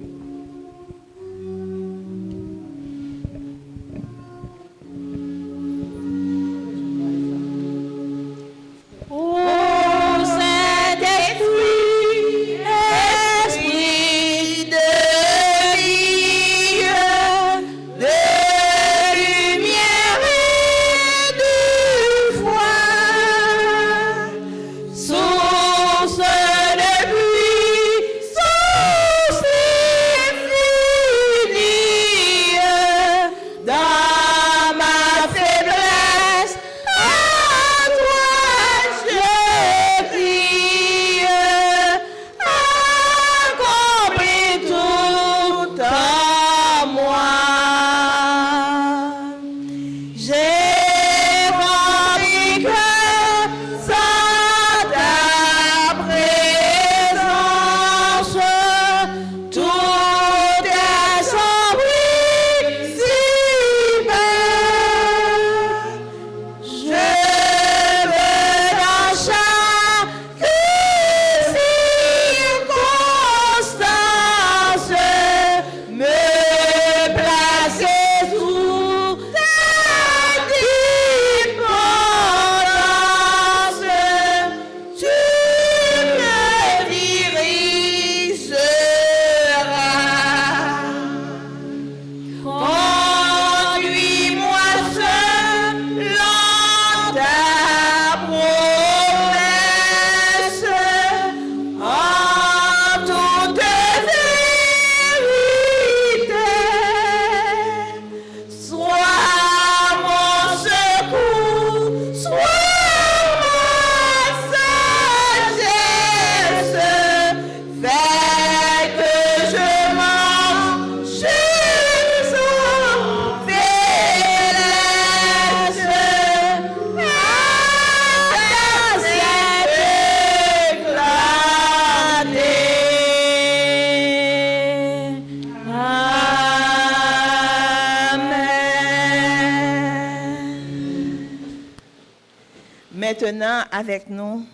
Maintenant, avec nous,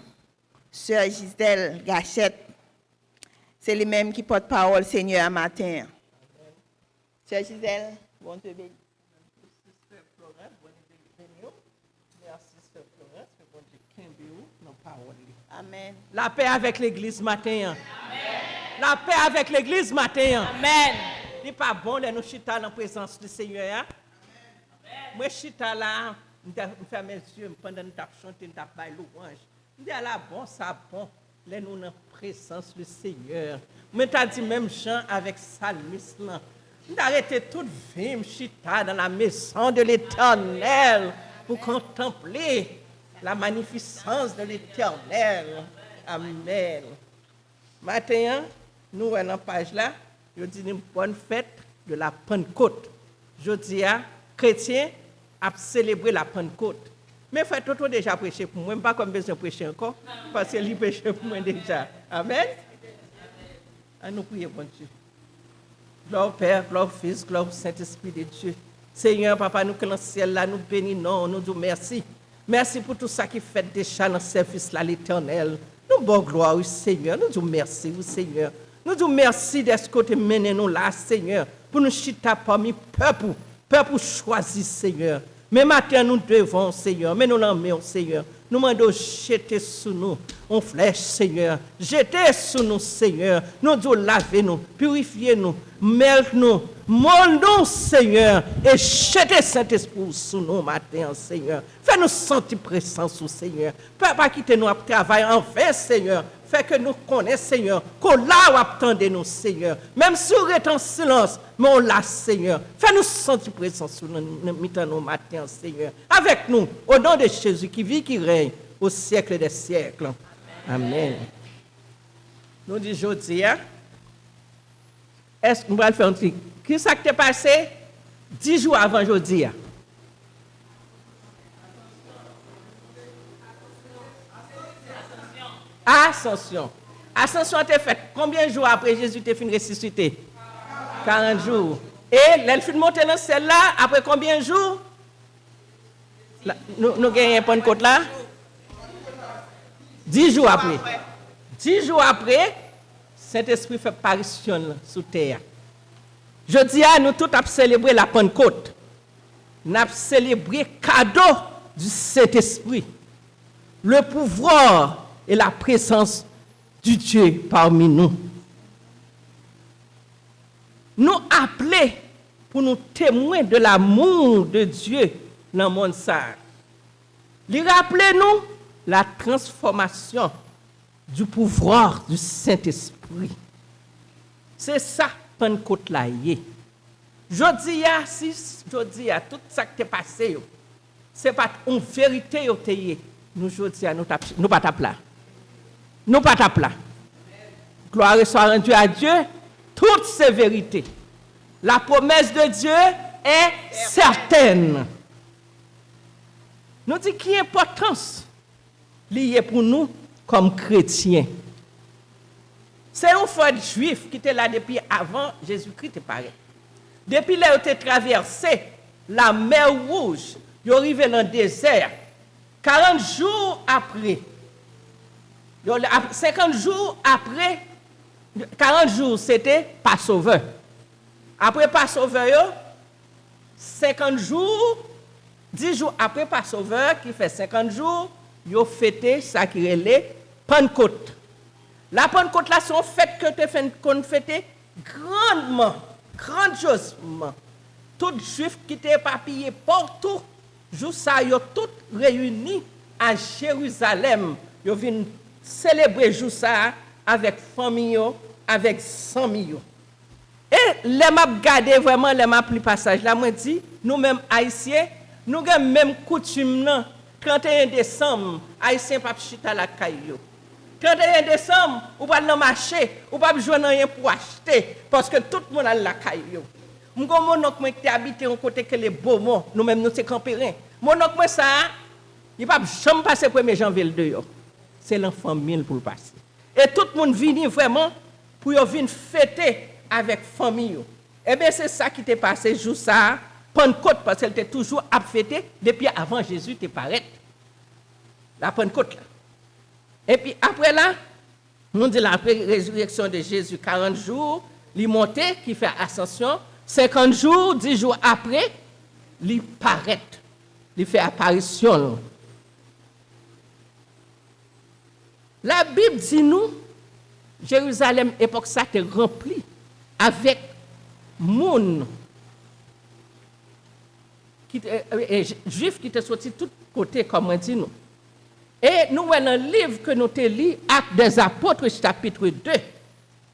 Sœur Gisèle Gachette. C'est lui-même qui porte parole, Seigneur, à matin. Sœur Gisèle, bon te bénisse. Amen. La paix avec l'église matin. Amen. La paix avec l'église matin. Amen. Il n'est pas bon de nous chita dans la présence du Seigneur. Moi, chita là, je fais mes yeux pendant que je chante, je fais louange. Je dis là, bon, ça bon. Là, nous dans la présence du Seigneur. Moi, je dit même Jean avec Salmiste. Je arrêté toute vie, chita dans la maison de l'Éternel pour contempler la magnificence de l'Éternel. Amen. Matin, nous dans la page là, je dis une bonne fête de la Pentecôte. Je dis à chrétiens à célébrer la Pentecôte. Mais frère Toto déjà prêché pour moi, pas comme besoin de prêcher encore, parce que lui prêché pour moi déjà. Amen. À nous prier, bon Dieu. Gloire au Père, gloire au Fils, gloire au Saint-Esprit de Dieu. Seigneur, Papa, nous qui dans le ciel là, nous bénissons, nous disons merci. Merci pour tout ça qui fait déjà dans le service là, l'Éternel. Nous bon gloire au Seigneur, nous disons merci au Seigneur. Nous disons merci d'être que tu mené nous là, Seigneur, pour nous chita parmi peuple choisi, Seigneur. Mais maintenant, nous devons, Seigneur, mais nous l'aimons, Seigneur. Nous demandons jeter sur nous en flèche, Seigneur. Jeter sur nous, Seigneur. Nous devons laver nous, purifier nous, mêler nous, molder, Seigneur. Et jeter Saint-Esprit sur nous matin, Seigneur. Fais-nous sentir présence, Seigneur. Pas quitter nous à travailler en vain, Seigneur. Fait que nous connaissons, Seigneur, qu'on l'a ou attendez nous, Seigneur. Même si on est en silence, mais on l'a, Seigneur. Fais-nous sentir présence sur nous matin, Seigneur. Avec nous, au nom de Jésus qui vit, qui règne au siècle des siècles. Amen. Nous disons aujourd'hui, est-ce qu'on va le faire un truc? Qu'est-ce qui s'est passé 10 jours avant aujourd'hui? Ascension. Ascension était faite. Combien de jours après Jésus était fini ressuscité? 40 jours. Et l'elle fin monter dans celle-là, après combien de jours? Nous gagnons un Pentecôte là? 10 jours après. 10 jours après, Saint-Esprit fait apparition sous terre. Je dis à nous tous à célébrer la Pentecôte. Nous avons célébré le cadeau du Saint-Esprit. Le pouvoir et la présence du Dieu parmi nous. Nous appelons pour nous témoigner de l'amour de Dieu dans le monde. Il rappelle nous la transformation du pouvoir du Saint-Esprit. C'est ça, Pentecôte là. Je dis à tout ça qui est passé, ce n'est pas une vérité. Nous, je dis à nous pas taper là. Nous pas taper là. Gloire soit rendue à Dieu, toutes ces vérités. La promesse de Dieu est certaine. Nous disons qu'il y a une importance liée pour nous comme chrétiens. C'est un frère juif qui était là depuis avant Jésus-Christ paraît. Depuis là, il a traversé la mer Rouge, il est arrivé dans le désert. 40 jours après, 50 jours après, 40 jours c'était Passover. Après Passover, 50 jours, 10 jours après Passover, qui fait 50 jours, ils ont fêté ça qui est Pentecôte. La Pentecôte là, c'est une fête qu'on fêtait grandement, grandiosement. Tous les juifs qui étaient éparpillés partout, jour ça, ils ont tous réunis à Jérusalem. Ils viennent célébrer jour ça avec famille, avec famille. Et les m'a regardé vraiment les m'a pris passage là, moi dit, nous-mêmes haïtiens, nous avons même coutume 31 décembre, haïtiens pas chita la caillou. 31 décembre, ou pas dans marché, ou pas joindre rien pour acheter parce que tout le monde a la caillou. Mon oncle qui habité en côté que les Beaumont, nous-mêmes nous c'est campérin. Mon oncle ça, il pas jamais passer 1er janvier dehors. C'est l'enfant mille pour le passer. Et tout le monde vient vraiment pour venir fêter avec famille. Eh bien c'est ça qui t'est passé jour ça, Pentecôte parce qu'elle était toujours à fêter depuis avant Jésus te paraître. La Pentecôte là. Et puis après là, nous dit la résurrection de Jésus 40 jours, il monte qui fait ascension. 50 jours, 10 jours après, il paraît, il fait apparition. La Bible dit nous, Jérusalem, époque ça, était rempli avec monde juifs qui étaient sortis de tous côtés, comme on dit nous. Et nous avons un livre que nous avons lu, Actes des Apôtres, chapitre 2,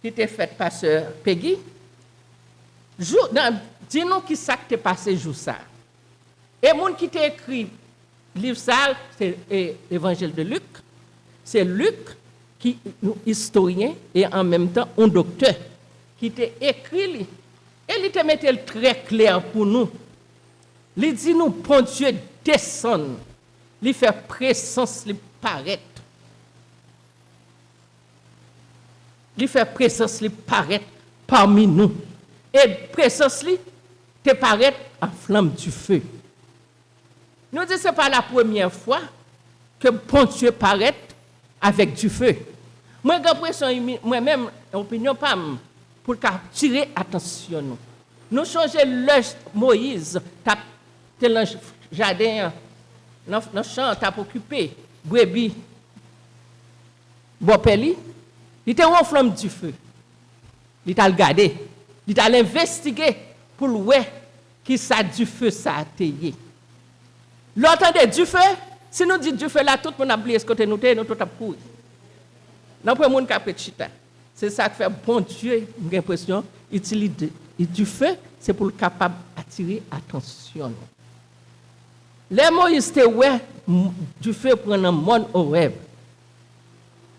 qui était fait par Sœur Peggy. Dis-nous qui ça qui t'est passé jour ça. Et les gens qui t'a écrit le livre ça, c'est l'évangile de Luc. C'est Luc qui historien et en même temps un docteur qui t'a écrit et il te mettait très clair pour nous. Il dit nous bon Dieu descend, il fait présence, il paraît. Il fait présence, il paraît parmi nous. Et présence, il te paraît en flamme du feu. Nous disons que ce n'est pas la première fois que bon Dieu paraît avec du feu. Moi, j'ai l'impression, moi-même, opinion pas pour tirer attention. Nous changeons l'âge Moïse, dans le jardin, dans le champ, tu as occupé, brebis, bopeli, il était en flamme du feu. Il t'a regardé, il t'a investigué pour voir qui ça du feu ça a taillé. L'entendez du feu, si nous disons du feu là, tout le monde a oublié ce côté nous tout a couru. Nous prenons monde qui a pris chita. C'est ça qui fait bon Dieu, j'ai l'impression, utilise du feu, c'est pour le capable d'attirer attention. Les Moïse te ouais du feu prendre un monde au rêve.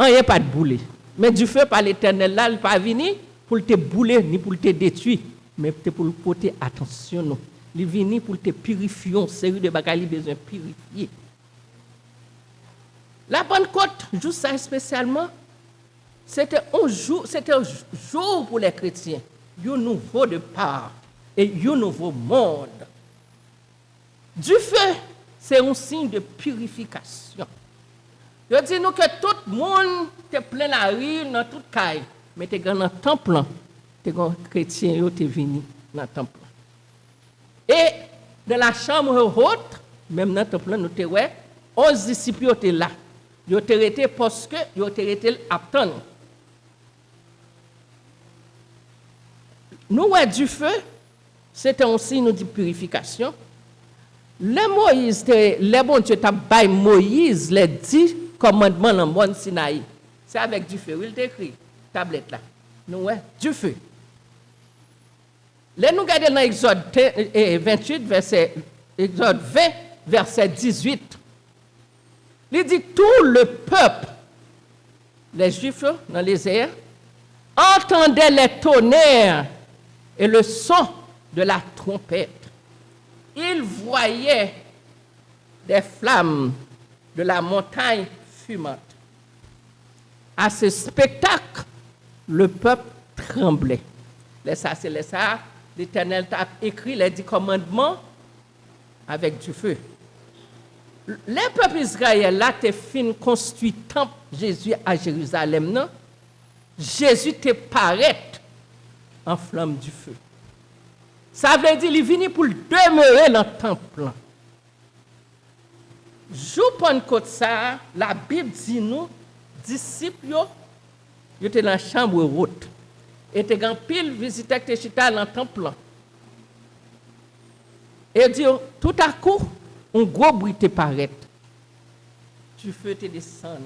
Il n'y a pas de boulet. Mais du feu par l'Éternel là, il pas venir pour te bouler ni pour te détruire, mais pour porter attention. Il est venu pour te purifier, une série de bagages besoin purifier. La Pentecôte, juste ça spécialement, c'était un jour pour les chrétiens, un nouveau départ et un nouveau monde. Du feu, c'est un signe de purification. Je dis nous que tout le monde te plein la rue dans toute caille, mais tu es dans le temple, tu es chrétien, tu es venu dans le temple. Et dans la chambre haute, même dans le temple, nous te ouais, 11 disciples étaient là. Ils étaient arrêtés parce que ils étaient arrêtés à attendre. Nous ouais du feu, c'était un signe de purification. Les Moïse, les bon Dieu t'a baillé Moïse les 10 commandements dans le monde Sinaï. C'est avec du feu. Il t'écrit, tablette là. Nous, ouais, du feu. Là, nous regardons dans Exode 28, Exode 20, verset 18. Il dit, tout le peuple, les Juifs dans les airs, entendait les tonnerres et le son de la trompette. Ils voyaient des flammes de la montagne fumante. À ce spectacle, le peuple tremblait. L'Éternel a écrit les 10 commandements avec du feu. Les peuples israéliens là te fin construit temple Jésus à Jérusalem non? Jésus te paraît en flamme du feu. Ça veut dire qu'il est venu pour demeurer dans le temple. Jour Pentecôte ça, la Bible dit nous disciples ils étaient dans la chambre haute. Et étaient grand pile visiteurs qui étaient dans le temple. Et dit tout à coup un gros bruit te paraît. Du feu te descend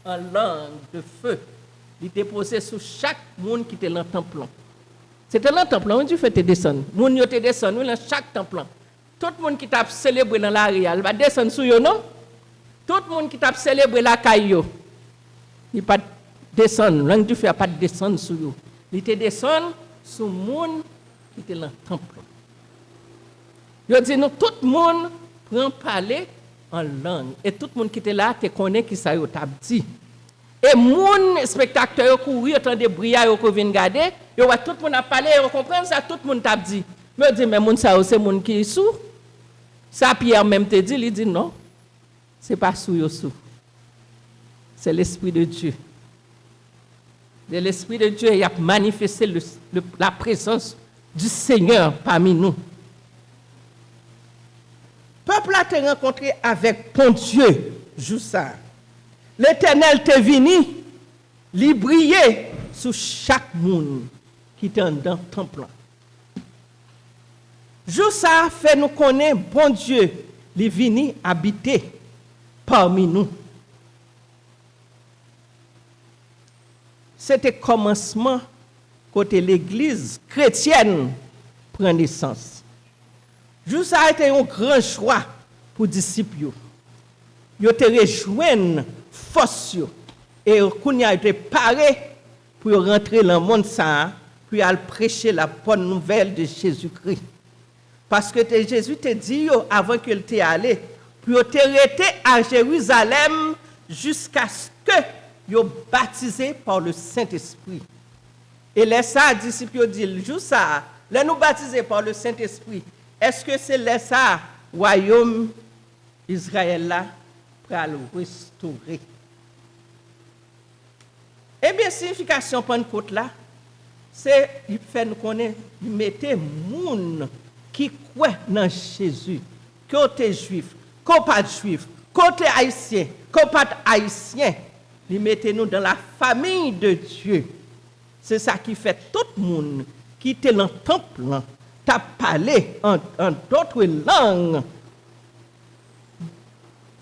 en langue de feu. Il était posé sur chaque monde qui était dans le temple. C'était dans le temple où du feu te descend. Moun yo te descend dans chaque temple. Tout le monde qui t'a célébré dans l'arrière, il va descendre sur yo non? Tout le monde qui t'a célébré la caillou, il pas descendre, langue du feu pas descendre sur yo. Il te descend sur monde qui était dans le temple. Yo dit nous tout le monde prend parler en langue et tout le monde qui était là te connaît qui ça yo t'a dit. Et mon spectateur courir autant de brillant yo ko vinn garder, yo tout le monde a parlé, yo comprendre ça tout le monde t'a dit. Me dit mais moun ça c'est moun qui sous. Ça Pierre même te dit, il dit non. C'est pas sous yo sous. C'est l'esprit de Dieu. De l'esprit de Dieu, il a manifesté la présence du Seigneur parmi nous. Peuple a été rencontré avec ton Dieu, joue ça. L'Éternel t'est venu, il brillait sur chaque monde qui était dans le temple. Joue ça fait nous connaître bon Dieu, il est venu habiter parmi nous. C'était le commencement côté l'église chrétienne prend naissance. Juste ça a été un grand choix pour les disciples. Ils ont rejoint force Et qu'on a été paré pour rentrer dans le monde ça, pour aller prêcher la bonne nouvelle de Jésus-Christ. Parce que Jésus t'a dit avant qu'il t'ait allé, pour te rester à Jérusalem jusqu'à ce que yo baptisé par le Saint-Esprit. Et les ça disciples dit juste ça, les nous baptisés par le Saint-Esprit. Est-ce que c'est les ça royaume Israël là pour le restaurer? Eh bien, signification Pentecôte là, c'est il fait nous connaître, il mettait moun qui croit dans Jésus, côté juif, côté pas juif, côté haïtien, côté pas haïtien, il mettait nous dans la famille de Dieu. C'est ça qui fait tout le monde qui était dans le temple, t'a parlé en d'autres langues.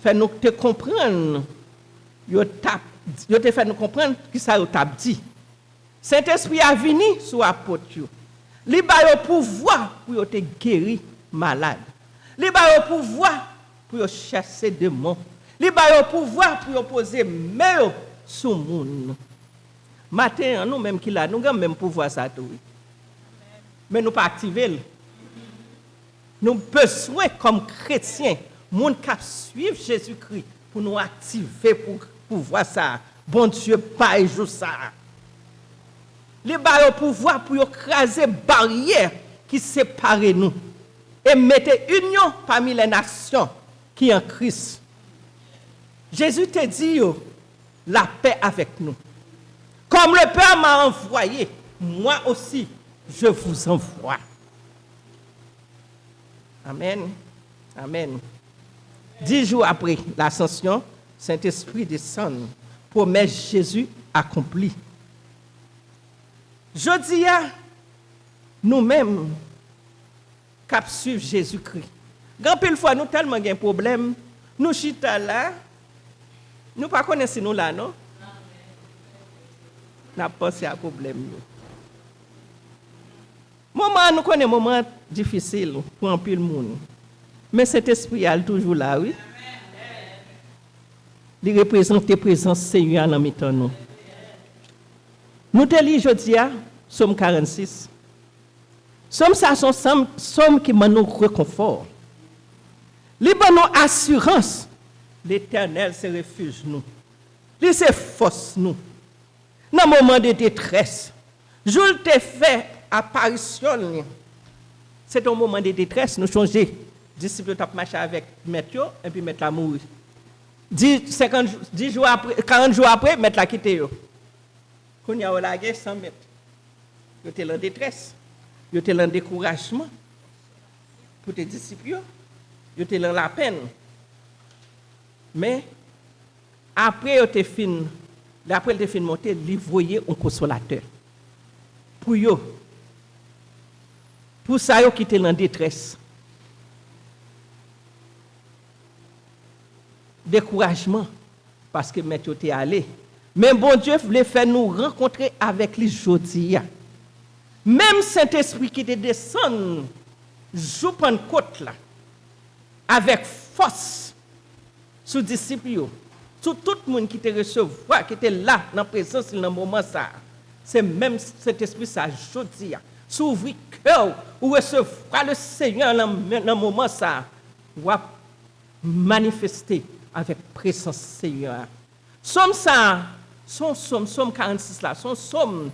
Fait nous te comprendre, yo te fait nous comprendre qui ça yo t'a dit. Saint-Esprit a venu sur apôtre yo. Li ba yo pouvoir pour yo te guérir malade. Li ba yo pouvoir pour yo chasser démons. Li ba yo pouvoir pour yo poser main sur monde. Matin nous même qui là, nous avons même pouvoir ça tout. Mais nous pas activer. Nous besoin comme chrétiens, monde qui suivre Jésus-Christ pour nous activer pour pouvoir ça. Bon Dieu pas jour ça. Les ba yo pouvoir pour écraser barrière qui sépare nous et mettre union parmi les nations qui en Christ. Jésus te dit la paix avec nous. Comme le Père m'a envoyé, moi aussi je vous envoie. Amen. Amen. 10 jours après l'ascension, Saint-Esprit descend. Promesse Jésus accomplie. Je dis à nous-mêmes, cap suivre Jésus-Christ. Grand pile fois, nous tellement de problèmes, nous chita là, nous pas connaissons nous là, non? N'a pensé à problème. Moment, nous connaissons moment difficile pour un pile monde. Mais cet esprit est toujours là, oui. Il représente la présence Seigneur dans mi-temps nous. Nous te lisons aujourd'hui, Somme 46. Somme ça, sont somme qui nous réconfort. Libre nous assurance, l'Éternel se refuge nous. Il se force nous. Dans le moment de détresse, je te fait apparition. C'est un moment de détresse, nous changer. Disciple t'a marché avec maître et puis mettre la mourir. 10 jours après, 40 jours après, mettre la quitter. Quand il y a la guerre 100 mètres, il était en détresse, il était en découragement pour tes disciples, il était dans la peine. Mais après, il était fini. Après, il était fini monter, il voyait un consolateur. Pour eux. Pour ça, ils étaient en détresse. Découragement, parce que maître était allé. Mais bon Dieu voulait faire nous rencontrer avec les aujourd'hui. Même Saint-Esprit qui te descend, joue Pentecôte là, avec force, sous disciples, sur tout le monde qui te recevoir, qui était là, dans la présence, dans le moment ça. C'est même cet esprit ça, aujourd'hui. S'ouvrir cœur, ou recevoir le Seigneur dans le moment ça, ou manifester avec présence Seigneur. Somme ça, somme 46 là, son somme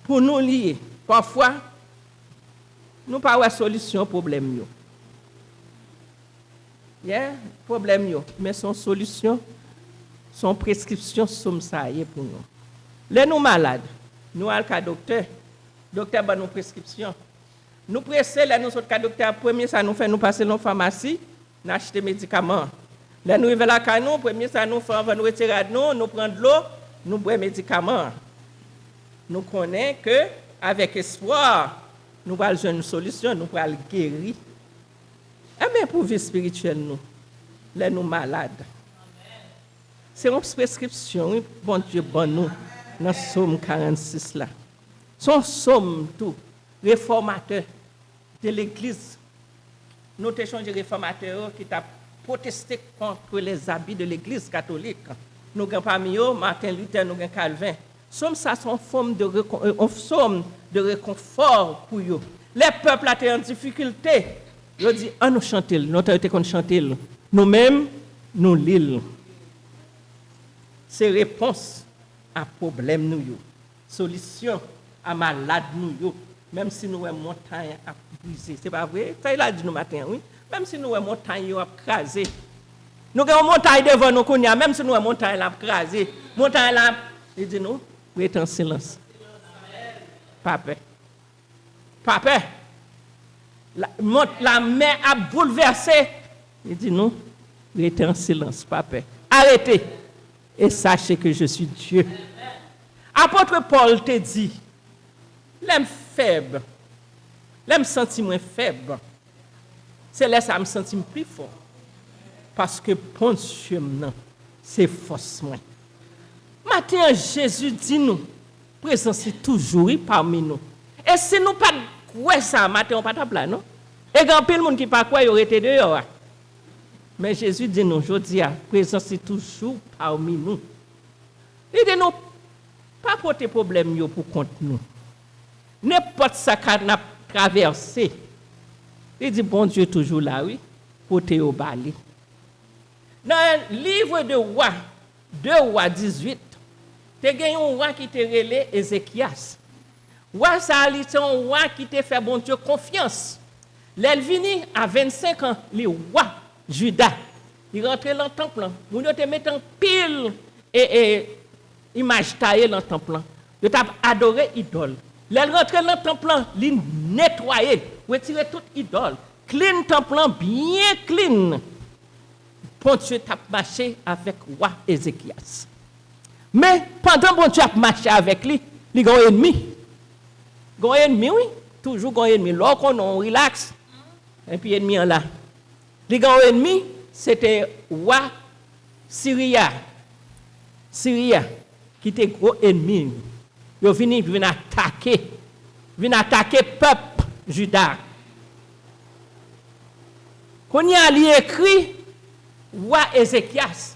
pour nous lier. Parfois, nous pas de solution au problème. Problème, mais son solution, son prescription, somme ça y est pour nous. Les nous malades, nous allons au docteur va nous prescription. Nous pressons, les nous autres docteur, premier ça nous fait nous passer dans la pharmacie, nous acheter des médicaments. Les nous arrivons là, nous, premier ça nous fait, nous retirer de nous prendre de l'eau, nous boire des médicaments. Nous connaissons que avec espoir, nous allons jouer une solution, nous allons guérir. Et bien pour vie spirituelle, nous, les nous malades. C'est une prescription, bon Dieu, bon nous, dans Somme 46 là. Son somme tout, réformateur de l'Église. Nous avons changé réformateur qui t'a protester contre les habits de l'Église catholique. Nous avons parmi eux Martin Luther, nous avons Calvin. Somme ça sont forme de réconfort pour eux. Les peuples étaient en difficulté. Ils dit ah nous chanter, nous autorité qu'on chanter. Nous-mêmes nous lisons. C'est réponse à problème nous. Solution à malade nous. Même si nous avons montagne à briser. C'est pas vrai? Ça il a dit nous matin, oui. Même si nous avons montagne à craser. Nous avons montagne devant nous, même si nous avons montagne à craser. Montagne là, il dit nous, restez en silence. Papa. Papa. La main a bouleversé. Il dit non, restez en silence, papa. Arrêtez et sachez que je suis Dieu. Apôtre Paul te dit, l'aime faible, l'aime senti moins faible, c'est là ça me senti plus fort. Parce que bon Dieu, c'est force moins. Maintenant, Jésus dit nous, présence est toujours parmi nous. Et si nous pas quoi ça, matin on pas table là, non? Et quand pile monde qui pas quoi, il aurait été dehors. Mais Jésus dit nous, je dis, présence est toujours parmi nous. Il dit nous, pas porter problème yo pour contre nous. N'importe ça qu'on a traversé. Il dit, bon Dieu toujours là, oui, porter au bali. Dans le livre de Rois, 2 Rois 18, tu as un roi qui te relé Ézéchias. Roi ça, c'est un roi qui te fait bon Dieu confiance. L'elle vini à 25 ans, le roi Juda. Il rentre dans le temple. Vous te mettez en pile et image taillée dans le temple. Il t'a adoré idole. L'elle rentre dans le temple, il nettoyer, retirer toute idole. Clean temple, bien clean. Bon Dieu t'a marché avec roi Ézéchias. Mais pendant bon Dieu a marché avec lui, il y a un ennemi. Il y a un ennemi, oui. Toujours un ennemi. Lorsqu'on relaxe, et puis ennemi en là. Il y a un ennemi, c'était roi Syria. Syria, qui était gros ennemi. Il vient attaquer. Il vient attaquer le peuple Juda. Quand il a écrit, roi Ézéchias.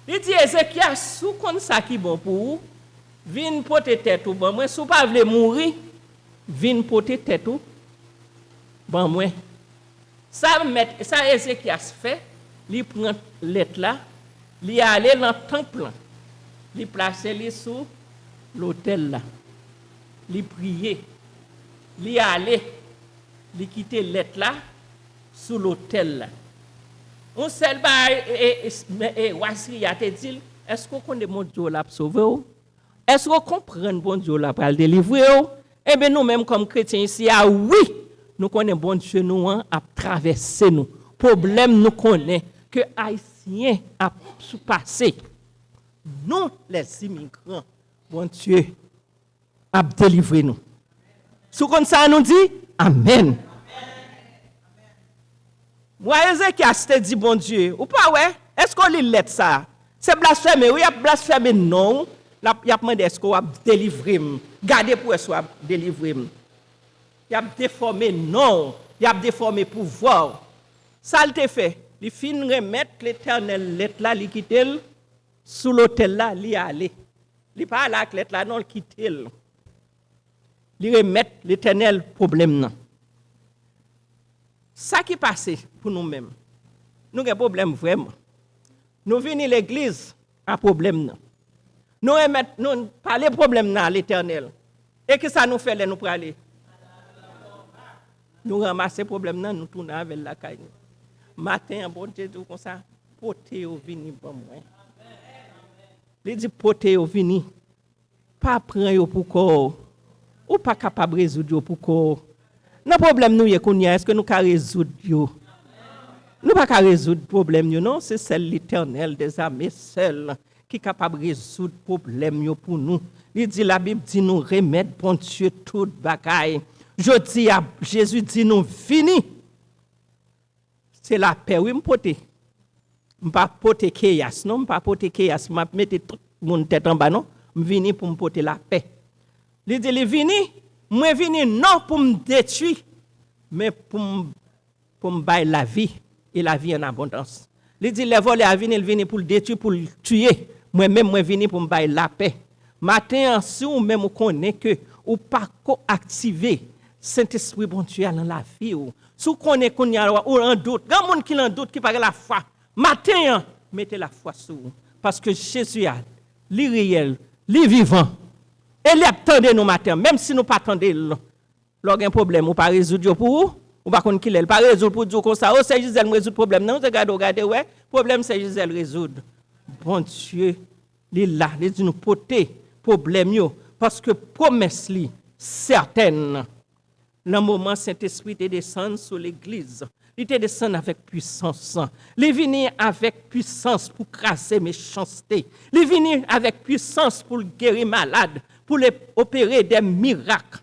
Il dit Ézéchias, sous comme ça qui bon pour vous, viens porter tête ou bon moi, si vous pas voulez mourir, viens porter tête ou bon moi. Ça Ézéchias fait, il prend lettre là, il aller dans le temple, il place les sous l'autel là. Il prier, il aller, il quitter lettre là sous l'autel là. On seul et Wasri a te dit, est-ce qu'on connaît mon Dieu là pour sauver? Est-ce qu'on comprend bon Dieu là pour le délivrer? Eh bien, nous-mêmes, comme chrétiens ici, oui, nous connaissons bon Dieu nous à traverser nous. Problème nous connaît que Haïtiens a passé. Nous, les immigrants, bon Dieu a délivré nous. Sous comme ça, nous dit, Amen. Moi, Ézéchias te dit, bon Dieu, ou pas, ouais? Est-ce qu'on lit lettre ça? C'est blasphémé, oui, il y a blasphémé, non. Il y a demandé, est-ce qu'on a délivré? Gardez pour est-ce qu'on a délivré? Il y a déformé, non. Il y a déformé pouvoir. Ça, il te fait. Il finit remettre l'éternel lettre là, il quitte sous l'autel là, il allé. Il pas là, lettre là, non, il quitte. Il remet l'éternel problème là. Ça qui passe pour nous-mêmes, nous avons un problème vraiment. Nous venons à l'église, un problème. Nous parlons de problème à l'éternel. Et que ça nous fait là, nous pour aller? Nous ramassons le problème, nous tournons avec la caille. Matin, bon Dieu, comme ça, porter au vini, bon moi. Il dit porter au vini, pas prendre pour corps, ou pas capable de résoudre pour corps. Le problème, nous, est-ce que nous pouvons résoudre? Nous ne pouvons pas résoudre le problème, non? C'est celle l'Éternel des armées seul qui est capable de résoudre le problème pour nous. Il dit, la Bible dit nous remettre, bon Dieu, toute bagaille. Je dis à Jésus, dit nous fini. C'est la paix, oui, je ne peux pas porter chaos, non? Je ne peux pas porter chaos, je vais mettre tout le monde tête en bas, non? Je viens pour me porter la paix. Il dit, il vini. Moi vini non pour me détruire, mais pour me bailler la vie et la vie en abondance. Il dit les voleurs à venir, ils viennent pour le détruire, pour le tuer. Moi-même, moi venu pour me bailler la paix. Matin, si ou même on connaît que ou pas activer Saint-Esprit bon Dieu dans la vie ou si vous connaissez qu'on y a ou un doute, grand monde qui en doute qui parle la foi. Matin, mettez la foi sur vous parce que Jésus a li réel, li vivant. Et il attendait nous matin, même si nous pas attendez log un problème ou pas résoudre pour vous, ou pas qu'on qu'il pas résoudre pour dire comme ça, oh c'est Gisèle résoudre problème. Non, regardez ouais, problème c'est Gisèle résoudre. Bon Dieu, il est là, il dit nous porter problème yo parce que promesse li certaine. Dans le moment Saint-Esprit te descend sur l'église, il te descend avec puissance. Il vient avec puissance pour crasser méchanceté. Il vient avec puissance pour guérir malade, pour les opérer des miracles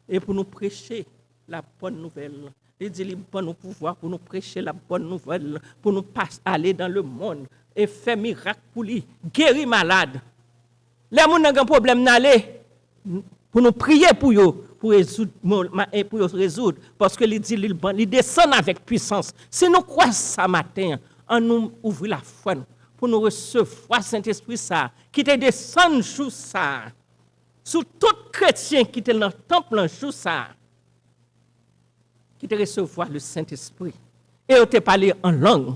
et pour nous prêcher la bonne nouvelle. Il dit qu'il va nous pouvoir pour nous prêcher la bonne nouvelle, pour nous aller dans le monde et faire miracle pour lui, guérir malade. Les gens qui ont un problème d'aller pour nous prier pour eux, pour résoudre, parce que il dit il descend avec puissance. Si nous croyons ça matin, on nous ouvre la foi pour nous recevoir Saint-Esprit ça, qui te descend jour ça, sur tout chrétien qui était dans le temple jour ça, qui te recevoir le Saint-Esprit. Et on te parlé en langue,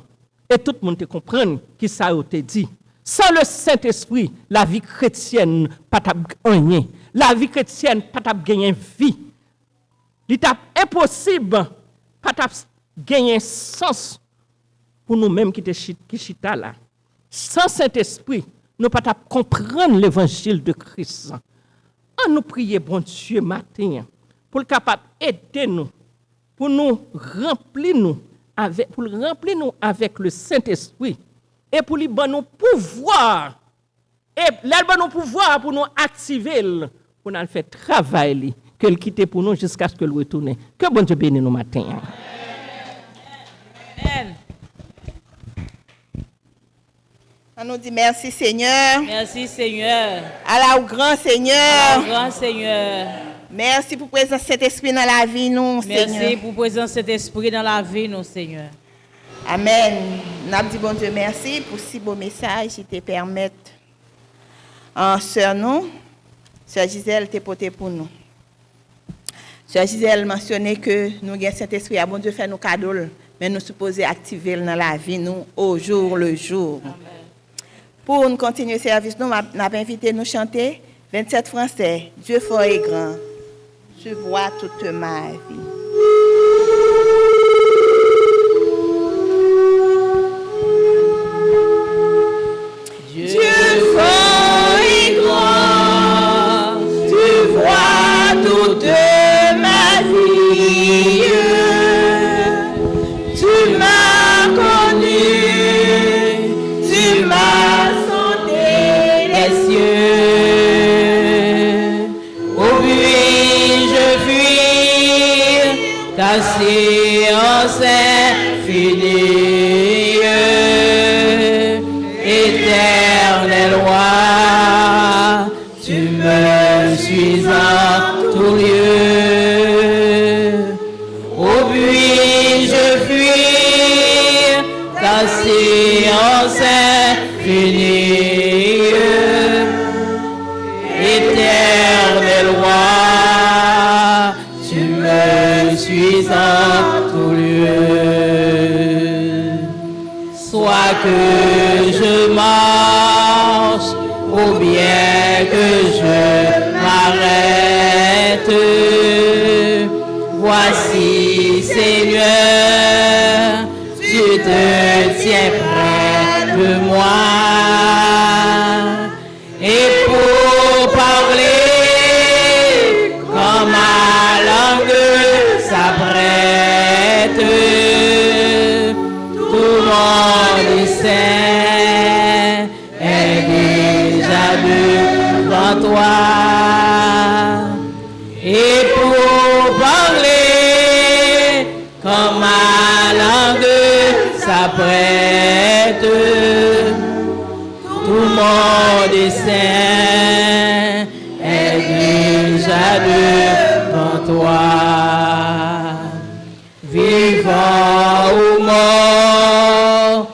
et tout le monde te comprend qui ça te dit. Sans le Saint-Esprit, la vie chrétienne pas rien. La vie chrétienne pas gagner vie. Il est impossible pas gagner sens pour nous-mêmes qui chita là. Sans Saint-Esprit, nous pas comprendre l'évangile de Christ. On nous prier bon Dieu matin pour le capable aider nous, pour nous remplir nous avec le Saint-Esprit. Et pour lui donner nos pouvoirs. Et là, nous pouvoir pour nous activer, pour nous faire travail, que le quitte pour nous jusqu'à ce que le retourne. Que bon Dieu bénisse nous matin. Amen. On nous dit merci Seigneur. Merci Seigneur. Allah au grand Seigneur. Allah au grand Seigneur. Merci pour présence de cet esprit dans la vie nous, Seigneur. Merci pour présence de cet esprit dans la vie nous, Seigneur. Amen. Nous dit bon Dieu merci pour si beau message qui te permettent en sœur nous, sœur Gisèle te porter pour nous. Sœur Gisèle mentionnait que nous avons Saint-Esprit à bon Dieu fait nos cadeaux, mais nous supposons activer dans la vie nous au jour le jour. Amen. Pour nous continuer le service, nous avons invité nous chanter 27 français. Dieu fort et grand. Tu vois toute ma vie. Dieu fort et grand, tu vois toute ma vie. Tu m'as connu, tu m'as sondé les cieux. Où puis-je fuir ta science infinie? Éternel roi, tu me suis en tout lieu. Où puis-je fuir ta science infinie? Éternel roi, tu me suis en tout lieu. Soit que je marche ou bien que je m'arrête, voici Seigneur, tu te tiens près de moi. Et pour parler quand ma langue s'apprête, tout mon dessein est déjà devant toi. Et pour parler quand ma langue s'apprête, tout mon dessein est déjà devant toi. Vivant ou mort,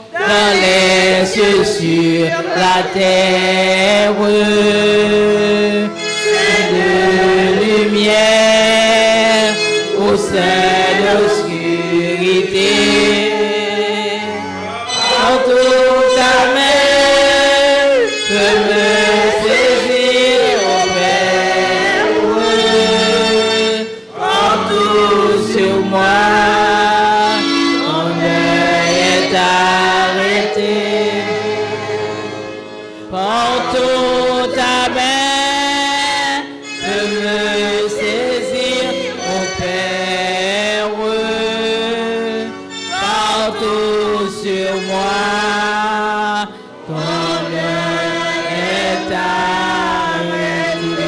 terre, de lumière au sein de l'obscurité. Partout ta main peut me saisir, oh Père, partout sur moi, ton œil est arrêté. Partout ta main peut me saisir, mon Père, partout sur moi, ton œil est arrêté.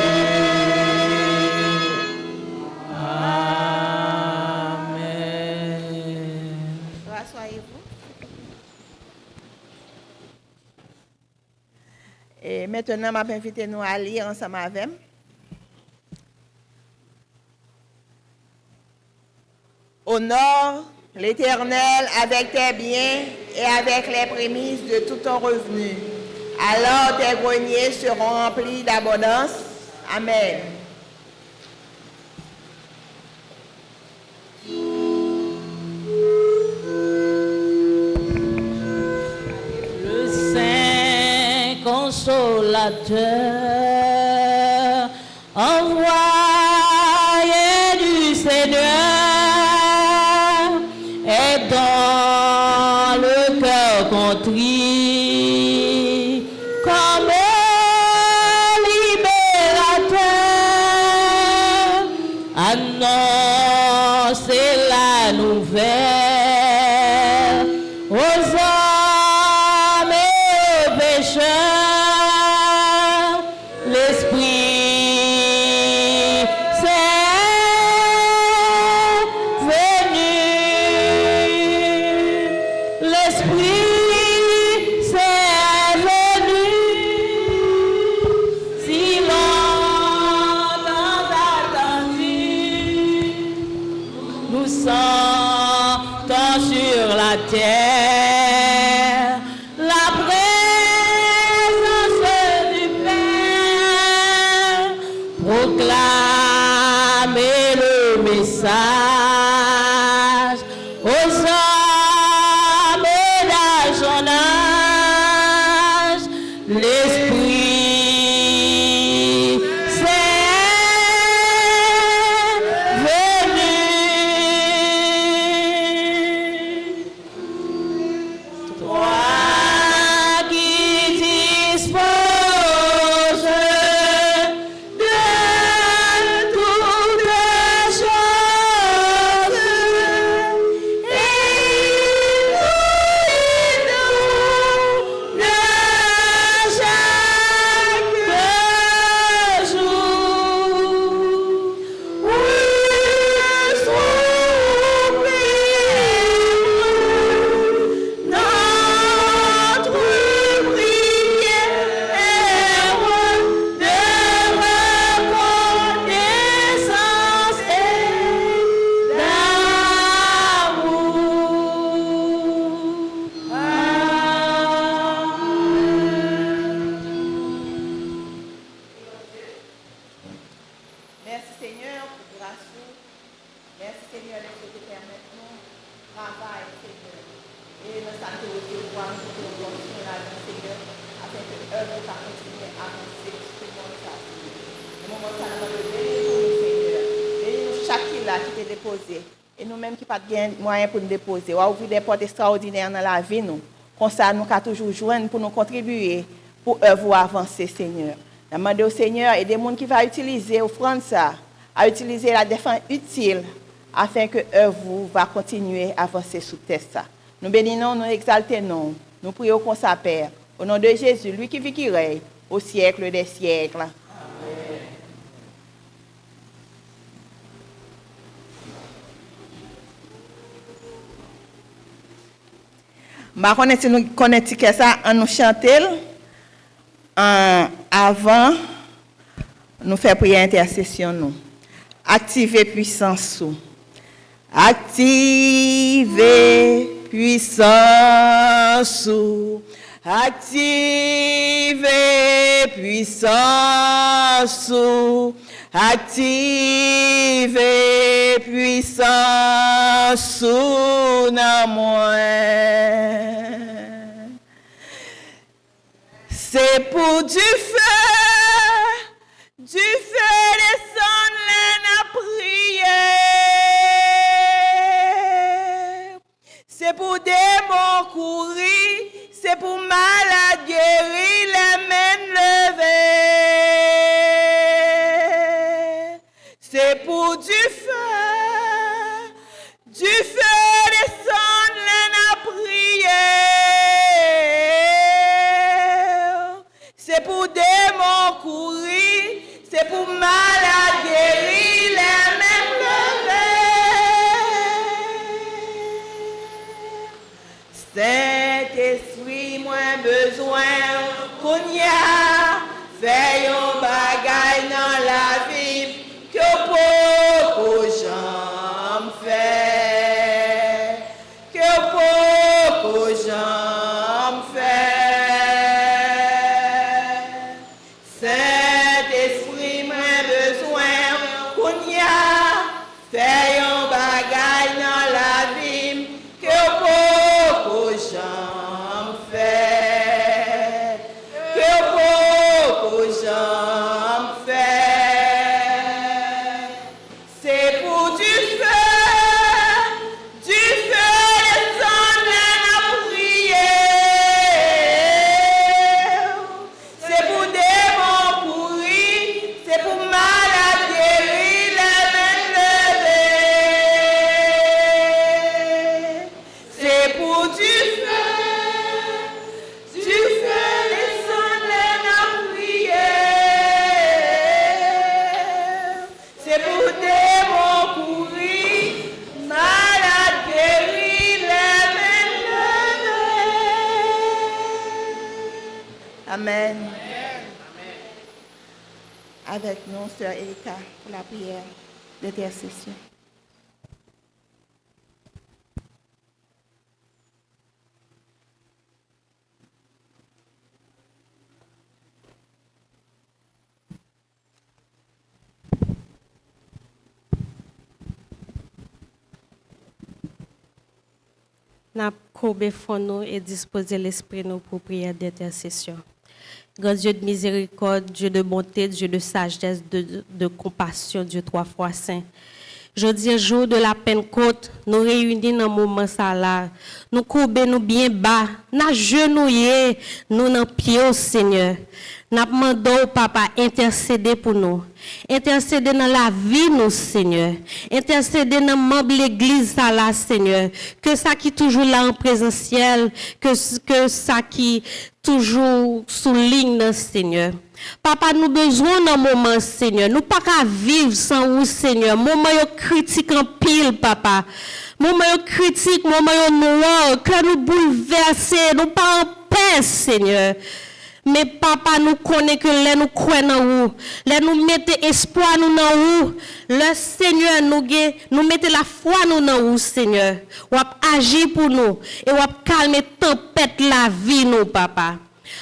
Amen. Rassoyez-vous. Et maintenant, je vais inviter nous à lire ensemble avec. Honore l'Éternel avec tes biens et avec les prémices de tout ton revenu. Alors tes greniers seront remplis d'abondance. Amen. Le Saint Consolateur, envoyé du Seigneur, est dans le cœur contrit, comme libérateur, annoncez la nouvelle aux hommes et aux pécheurs. L'Esprit c'est venu, l'Esprit c'est venu, si longtemps attendu, nous sentons sur la terre la présence du Père, proclamer le message aux hommes d'âge en âge. L'Esprit c'est venu. Toi qui disposes de toutes choses et nous chaque jour. Oui, notre prière de reconnaissance et d'amour. Merci Seigneur pour grâce. Merci Seigneur de ce que tu permets nous. Travail Seigneur. Et nous sommes pour nous sur la vie Seigneur, afin que l'œuvre va continuer à avancer sur le monde. Le moment ça nous bénir Seigneur. Bénis-nous chaque qui là qui t'est déposé. Et nous-mêmes qui n'avons pas de moyens pour nous déposer. Ou à ouvrir des portes extraordinaires dans la vie nous. Comme ça, nous avons toujours joindre pour nous contribuer pour œuvre avancer Seigneur. Je demande au Seigneur et des gens qui vont utiliser offrande ça, à utiliser la défense utile afin que œuvre va continuer à avancer sous terre ça. Nous bénissons, nous exaltons, nous prions comme ça Père, au nom de Jésus, lui qui vit qui règne au siècle des siècles. Amen. Je connais si nous connaissons ça en nous chanter avant nous faire prière intercession nous. Activer puissance. Activer puissance. Activez puissance, activez puissance dans moi. C'est pour du feu descendre la prière. C'est pour démons courir, c'est pour malades guérir, les mains levées. C'est pour du feu descendre la prière. C'est pour démons courir, c'est pour malades guérir, les mains levées. Saint-Esprit, moins besoin qu'on y a, fait un bagaille dans la vie que beaucoup j'en fais, que beaucoup j'en fais. Saint-Esprit, moins besoin qu'on y a, fait un bagaille dans la vie que beaucoup j'en fais, que beaucoup j'en fais. C'est pour du feu descendre la prière. C'est pour démons courir, c'est pour malades guérir, les mains levées. C'est pour du feu descendre la prière. C'est pour démons courir, malades guérir, les mains levées. Amen. Avec nous, sœur Erika, pour la prière d'intercession. N'a courbé fond nous et disposer l'esprit nous pour prière d'intercession. Grand Dieu de miséricorde, Dieu de bonté, Dieu de sagesse, de compassion, Dieu trois fois saint. Jeudi, jour de la Pentecôte, nous réunis dans le moment ça là. Nous courbons nous bien bas, nous agenouillés, nous dans pied au Seigneur. Nous demandons au Papa intercéder pour nous. Intercéder dans la vie, nous, Seigneur. Intercéder dans le membre de l'église, ça là, Seigneur. Que ça qui est toujours là en présentiel, que ça qui toujours souligne, Seigneur. Papa, nous besoin d'un moment, Seigneur. Nous pas qu'à vivre sans vous, Seigneur. Moment critique en pile, Papa. Moment critique, moment noir, que nous bouleverser, nous pas en paix, Seigneur. Mais Papa, nous connaît que là nous croyons en vous, là nous mettons espoir nous dans vous, le Seigneur nous mettons la foi nous dans vous, Seigneur. Ou agir pour nous et ou calmer tempête la vie nous, Papa.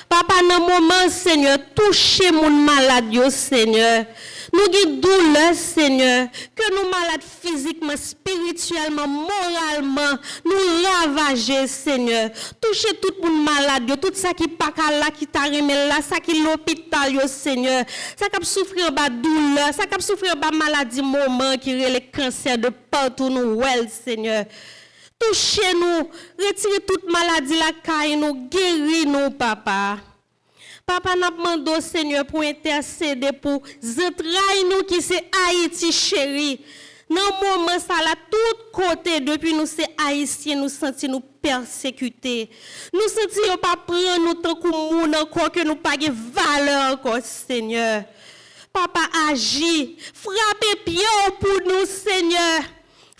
Papa, dans le moment, Seigneur, touchez mon malade, Seigneur. Nous avons douleur, Seigneur, que nous malades physiquement, spirituellement, moralement, nous ravager, Seigneur. Touchez tout le monde malade, tout ça qui n'est pas là, qui t'a remis là, ça qui est l'hôpital, Seigneur. Ça qui souffrir de douleur, ça qui souffrir de maladie, moment, qui est le cancer de partout, nous, well, Seigneur. Touchez-nous, retirez toute maladie, la caille, nous, guéris-nous, Papa. Papa, nous demandons, Seigneur, pour intercéder pour entrailles nous qui c'est Haïti, chéri. Dans le moment, ça, là, tout côté, depuis nous, c'est Haïtiens, nous sentons nous persécutés. Nous sentons pas prendre nous tant que nous encore, que nous pas de valeur encore, Seigneur. Papa, agis, frappez pied pour nous, Seigneur.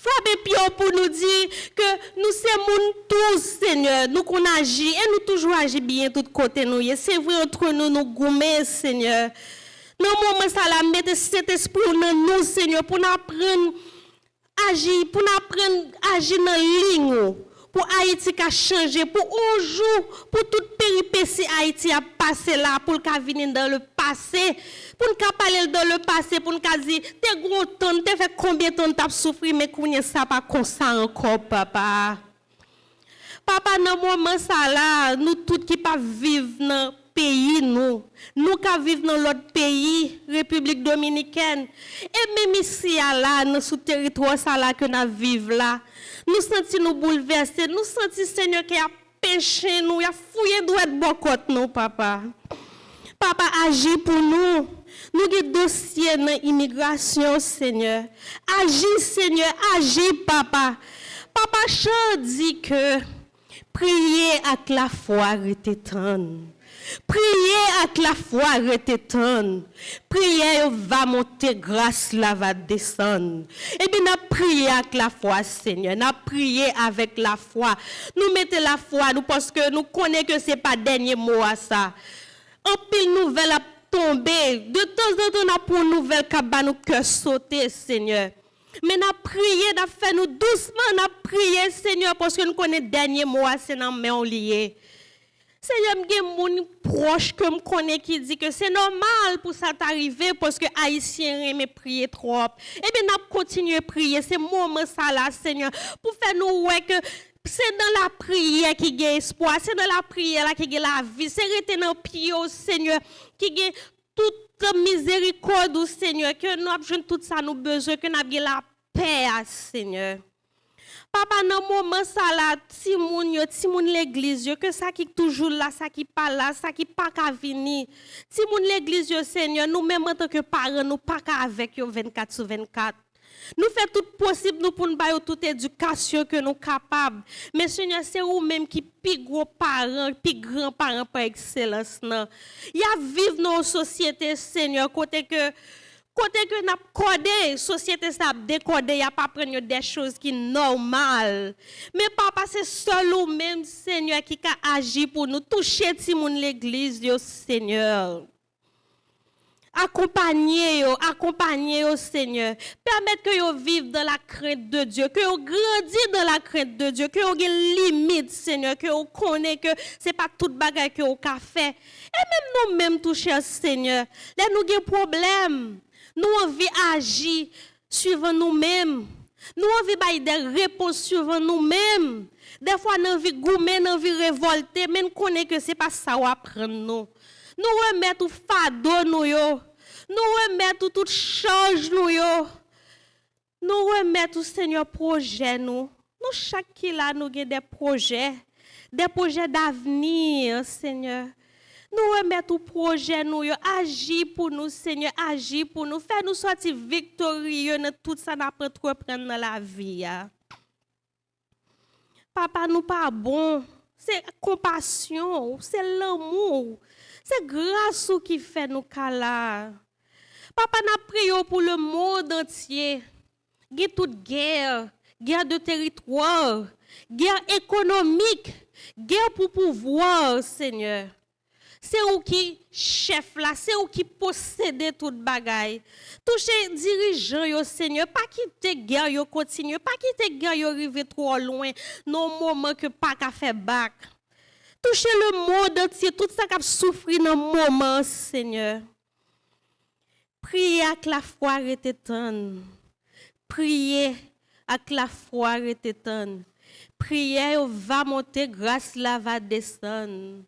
Frappez pied pour nous dire que nous sommes tous, Seigneur. Nous qu'on agit et nous toujours agis bien tout côté nous. C'est vrai entre nous, nous gourmets, Seigneur. Dans le moment, ça la mettre cet esprit dans nous, Seigneur, pour nous apprendre à agir, pour nous apprendre à agir dans la ligne. pour Haïti qui a changé, pour un jour, pour toute péripétie Haïti a passé là, pour le venir dans le passé, pour nous parler dans le passé, pour nous dire, t'es gros temps, t'es fait combien de temps t'as souffert, mais qu'on ça pas comme ça encore, papa. Papa, dans le moment ça là, nous tous qui pas vivre dans pays nous qui vivons dans l'autre pays, République Dominicaine, et même ici là, dans ce territoire ça là que nous vivons là, nous sentons nous bouleversés, nous sentons Seigneur qui a péché nous, il a fouillé droit de bon côté nous, papa. Papa agit pour nous. Nous avons dossier dans l'immigration, Seigneur. Agis, Seigneur, agis, papa. Papa Chan dit que prier avec la foi retétane. Prier avec la foi retétane. Prier va monter, grâce là va descendre. Et bien, nous prions avec la foi, Seigneur. Nous prions avec la foi. Nous mettons la foi, nous, parce que nous connaissons que ce n'est pas le dernier mot à ça. En pile nouvelle à tomber. De temps en temps, nous avons pour nouvelle qui va nous cœur sauter, Seigneur. Mais nous prions, nous fait nous doucement, nous prions, Seigneur, parce que nous connaissons le dernier mot, c'est dans les mains liées. Seigneur, il y a des gens proches que je connais qui disent que c'est normal pour ça t'arriver parce que les Haïtiens aiment prier trop. Eh bien, nous continuons à prier. C'est moment ça là, Seigneur, pour faire nous voir que c'est dans la prière qu'il y a espoir, c'est dans la prière là qu'il y a la vie, c'est rester dans le pied au Seigneur, qu'il y a toute miséricorde, Seigneur, que nous avons tout ça, nous besoin, que nous avons la paix, Seigneur. Papa, dans le moment ça là, ti moun l'église, que ça qui toujours là, ça qui pas là, ça qui pas qu'à venir. Ti moun l'église, Seigneur, nous même en tant que parents, nous pas qu'à avec yo 24/24. Nous faisons tout possible nous pour nous donner toute éducation que nous sommes capables. Mais Seigneur, c'est vous-même qui plus gros parents, plus grands-parents par excellence. Il y a vivre dans nos sociétés, Seigneur, côté que nous avons codé, société ça décodé, il n'y a pas prendre des choses qui sont normales. Mais papa, c'est seul vous-même, Seigneur, qui a agi pour nous toucher l'église, Seigneur. Accompagnez, Seigneur. Permettez que vous viviez dans la crainte de Dieu, que vous grandissiez dans la crainte de Dieu, que vous ayez des limites, Seigneur, que vous connaissez que ce n'est pas toute bagaille que vous avez fait. Et même nous-mêmes, touchés, Seigneur, là, nous avons des problèmes. Nous envie agir suivant nous-mêmes. Nous envie des réponses suivant nous-mêmes. Des fois, nous envie goumer, nous envie révolter, mais nous connaissons que ce n'est pas ça qu'on apprend nous. Nous remettons tout fardeau nous yo. Nous remettons tout change nous yo. Nous remettons Seigneur projet nous. Nous chaque qui là nous avons des projets d'avenir, Seigneur. Nous remettons tout projet nous yo. Agis pour nous, Seigneur, agis pour nous. Fais nous sortir victorieux dans tout ça n'a pas trop prendre dans la vie. Papa nous pas bon. C'est compassion, c'est l'amour. C'est grâce qui fait nous là. Papa n'a prié pour le monde entier. Il y a toute guerre de territoire, guerre économique, guerre pour pouvoir, Seigneur. C'est où qui chef là, c'est où qui possède toute bagaille. Touchez dirigeants yo, Seigneur, pas quitter guerre yo continue, pas quitter guerre yo arriver trop loin, non moment que pas qu'à faire bac. Touchez le monde entier, tout ça qui a souffert dans le moment, Seigneur. Priez avec la foi retétane. Priez avec la foi retétane. Priez, va monter, grâce là va descendre.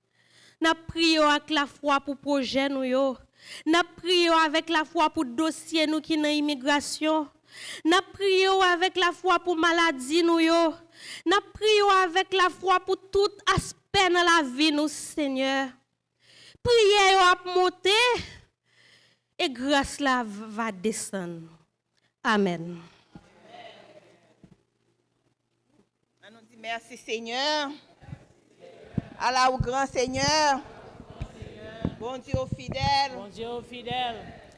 Nous prions avec la foi pour projet nous yo. Nous prions avec la foi pour dossier nous qui dans immigration. Nous prions avec la foi pour maladie nous yo. Nous prions avec la foi pour tout aspect dans la vie, nous, Seigneur. Priez à monter et grâce là va descendre. Amen. On nous dit merci, Seigneur. Allah au grand Seigneur. Bon Dieu fidèle. Bon Dieu fidèle.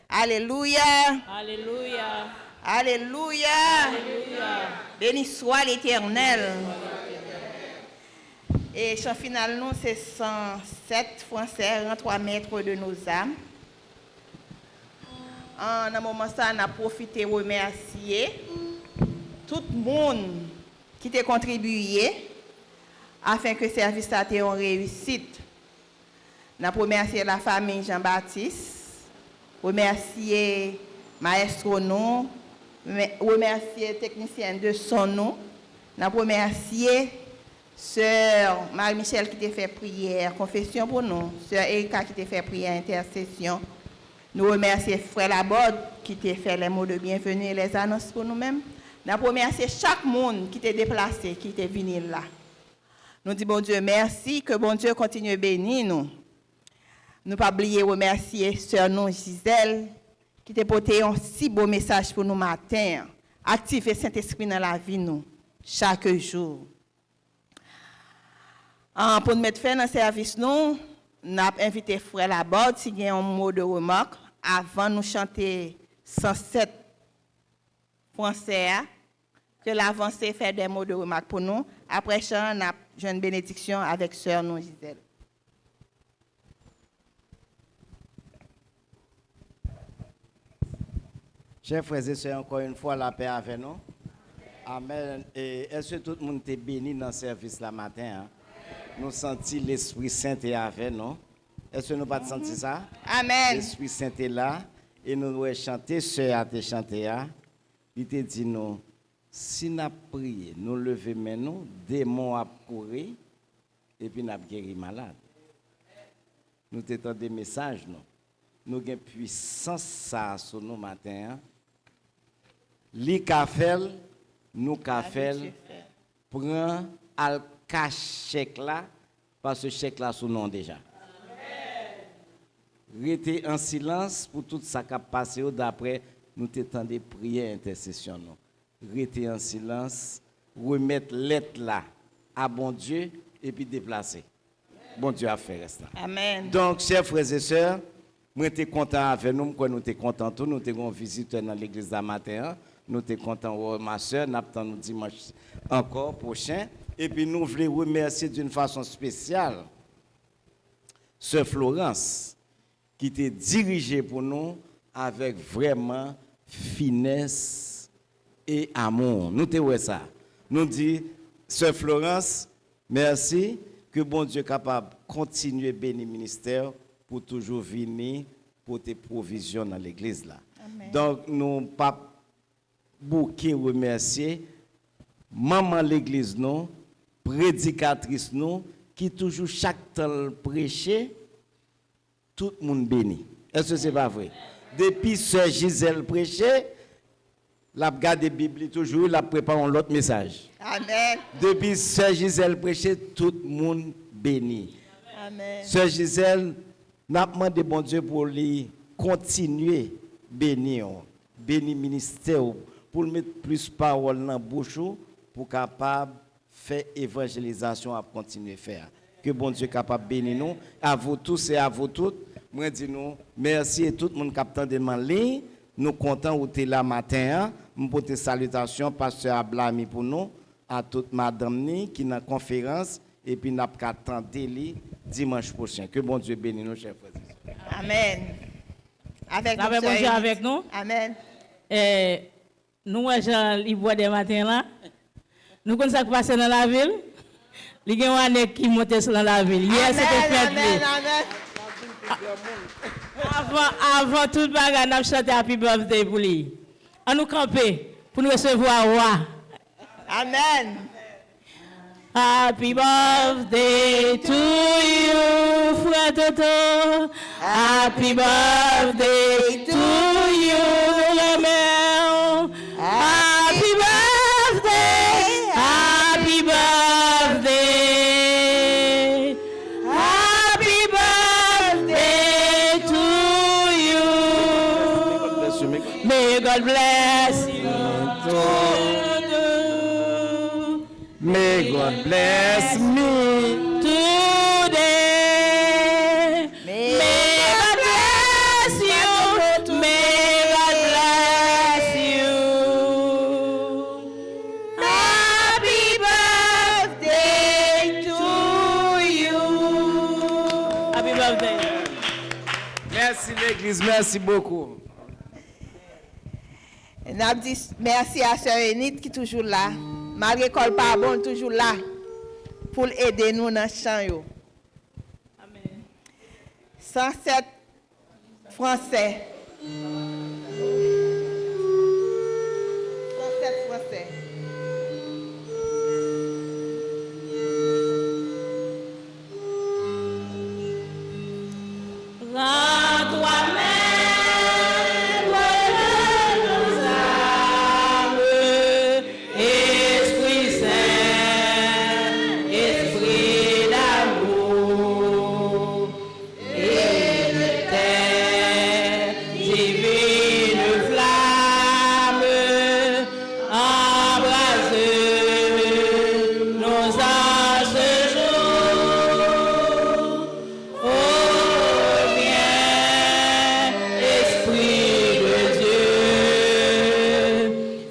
Alléluia. Alléluia. Alléluia. Alléluia. Béni soit l'Éternel. Et chant final, nous, c'est 107 Français, 3 mètres de nos âmes. En un moment, ça, on a profité de remercier tout le monde qui a contribué afin que le service a été une réussite. Nous remercions la famille Jean-Baptiste, remercier maestro nous, remercier technicien de son nous, nous remercier sœur Marie-Michel qui t'a fait prière, confession pour nous, sœur Erika qui t'a fait prière, intercession. Nous remercions frère Laborde qui t'a fait les mots de bienvenue et les annonces pour nous-mêmes. Nous remercions chaque monde qui t'a déplacé, qui t'a venu là. Nous disons bon Dieu merci, que bon Dieu continue à bénir nous. Nous pas oublier remercier sœur nous Gisèle qui t'a porté un si beau message pour nous matin. Activer Saint-Esprit dans la vie nous chaque jour. Pour nous mettre fin dans le service, nous avons invité Frère Laborde s'il y a un mot de remarque avant de nous chanter 107 français, que l'avancée fait des mots de remarque pour nous. Après ça, nous avons une bénédiction avec sœur nous Gisèle. Chers frères et sœurs, encore une fois, la paix avec nous. Amen. Et est-ce que tout le monde est béni dans le service la matin? Hein? Nous sentons l'Esprit Saint est avec nous. Est-ce que nous pas senti ça? Amen. L'Esprit Saint est là. Et nous devons chanter, sœur a chanté. Il te dit nous, si nous prions, nous levons nous, démons à courir, et puis nous guéri malade. Nous t'entendons des messages, nous avons puissance ça sur nous matin. Li kafel, nous kafel, prend al cache chèque là, parce que chèque là sous nom déjà. Restez en silence pour tout ça qui a passé d'après nous t'entendons prier intercession. Restez en silence, remettre l'être là à bon Dieu et puis déplacer. Bon Dieu a fait rester. Amen. Donc, chers frères et sœurs, moi j'étais content avec nous, nous étions contents tous, nous étions visiteurs dans l'église de matin, nous étions contents, ma soeur, nous attendons dimanche encore prochain. Et puis nous voulons remercier d'une façon spéciale sœur Florence, qui était dirigée pour nous avec vraiment finesse et amour. Nous te voyons ça. Nous dit, sœur Florence, merci, que bon Dieu est capable de continuer à bénir le ministère pour toujours venir pour tes provisions dans l'église là. Amen. Donc nous pas beaucoup remercier maman l'église non, prédicatrice non, qui toujours chaque temps prêcher, tout le monde béni. Est-ce que c'est pas vrai? Depuis sœur Gisèle prêchait, la garde Bible toujours, la prépare l'autre message. Amen. Depuis sœur Gisèle prêchait, tout le monde béni. Amen. Sœur Gisèle, n'a demandé bon Dieu pour lui continuer bénir, bénir ministère pour mettre plus parole dans la bouche pour capable faire évangélisation à continuer à faire. Que bon Dieu capable bénir nous, à vous tous et à vous toutes. Moi dis nous merci et tout le monde qui attend de en ligne. Nous contents où tu là matin. Nous porter salutations pasteur Ablami pour nous, à toute madame ni qui dans conférence et puis n'a pas attendre dimanche prochain. Que bon Dieu bénisse nous chers frères. Amen. Avec nous. Bon Dieu avec nous. Amen. Nous Jean il boit des matins là. Nous connaissons ce qui passe dans la ville. Il y a un année qui monte dans la ville. Hier c'était fête. Avant tout bagarre, nous chanté Happy Birthday pour lui. On nous camper pour nous recevoir roi. Amen. Happy birthday to you, frère Toto. Happy birthday to you, Romeo. Happy birthday, happy birthday. Happy birthday to you. May God bless you. May God bless me today. May God bless you. May God bless you. Happy birthday to you. Happy birthday. Merci l'église, merci beaucoup. N'a dit merci à sœur Enid qui est toujours là. Malgré qu'elle pas bon toujours là. pour aider nous dans le chant. Yo. Amen. 107 français. 107 français. Rends-toi maître de nos âmes, Esprit Saint, Esprit d'amour, et de tes divines flammes, embrase nos âmes ce jour. Oh, viens, Esprit de Dieu,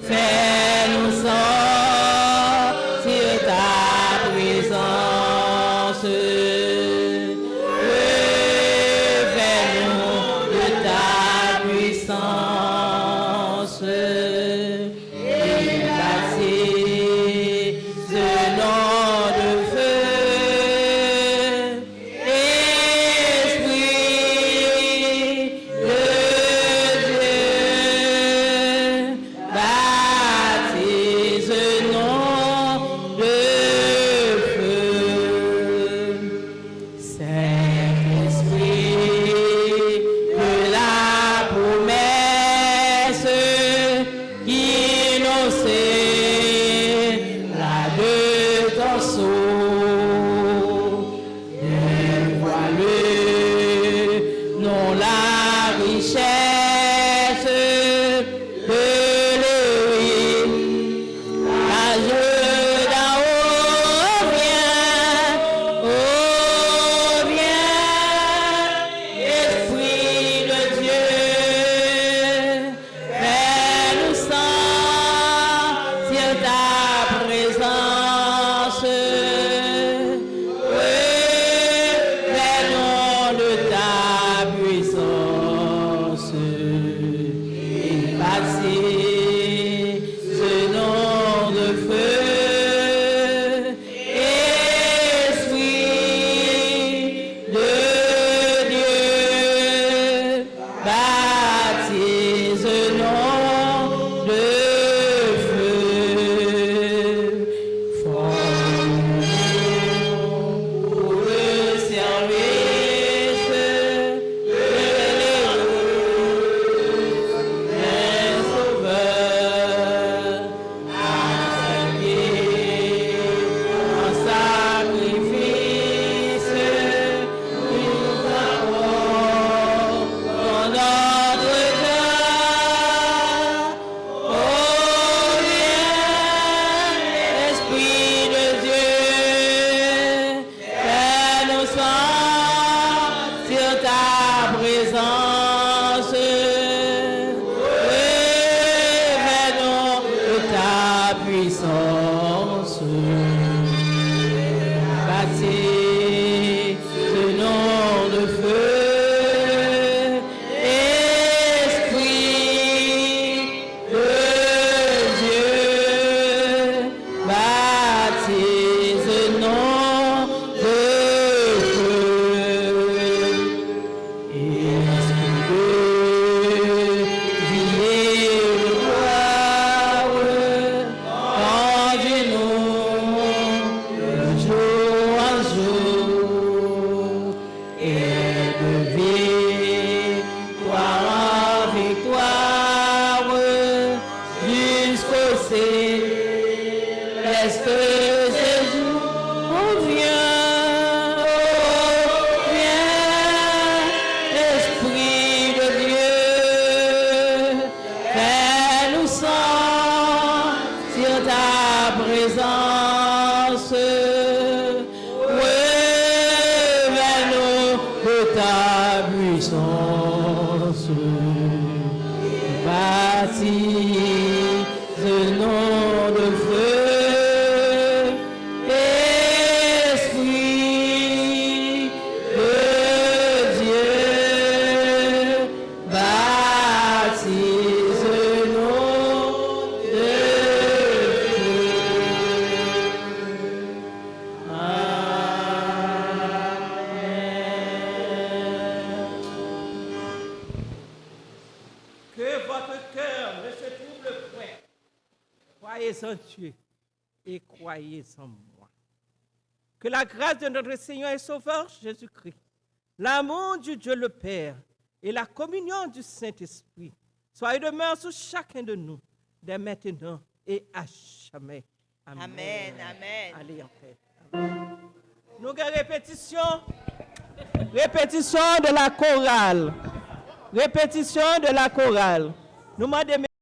fais-nous sentir ta présence. Fais-nous de ta puissance. Et baptise ce nom de feu. Esprit de Dieu, baptise nom de feu. Saint-Esprit, que la promesse qui innocée la de ton sceau, dévoile non la richesse de l'œil, car je d'en haut viens, Esprit de Dieu, fais-nous sentir ta présence. Fais-nous de ta puissance. Et baptise ce nom de feu. Esprit de Dieu, baptise nom de feu. Forme pour le service de les sauveurs, accepter en sacrifice une parole dans notre cœur. Oh, viens, Esprit de Dieu, fais-nous sentir ta présence. Fais-nous de ta puissance. Baptise ce nom de feu. Esprit de Dieu, baptise nom de feu. Esprit de vie et de gloire, conduis-nous de jour en jour, et de victoire en victoire, jusqu'au céleste séjour. Oh, viens, Esprit de Dieu, fais-nous sentir ta présence. Fais-nous de ta puissance. Baptise nom de feu. Esprit de Dieu, baptise nom de feu. Croyez en Dieu et croyez en moi. Que la grâce de notre Seigneur et Sauveur Jésus-Christ, l'amour du Dieu le Père et la communion du Saint-Esprit soient et demeurent sur chacun de nous, dès maintenant et à jamais. Amen. Amen. Amen. Allez en paix. Amen. Nous avons répétition de la chorale. Répétition de la chorale. Nous demandons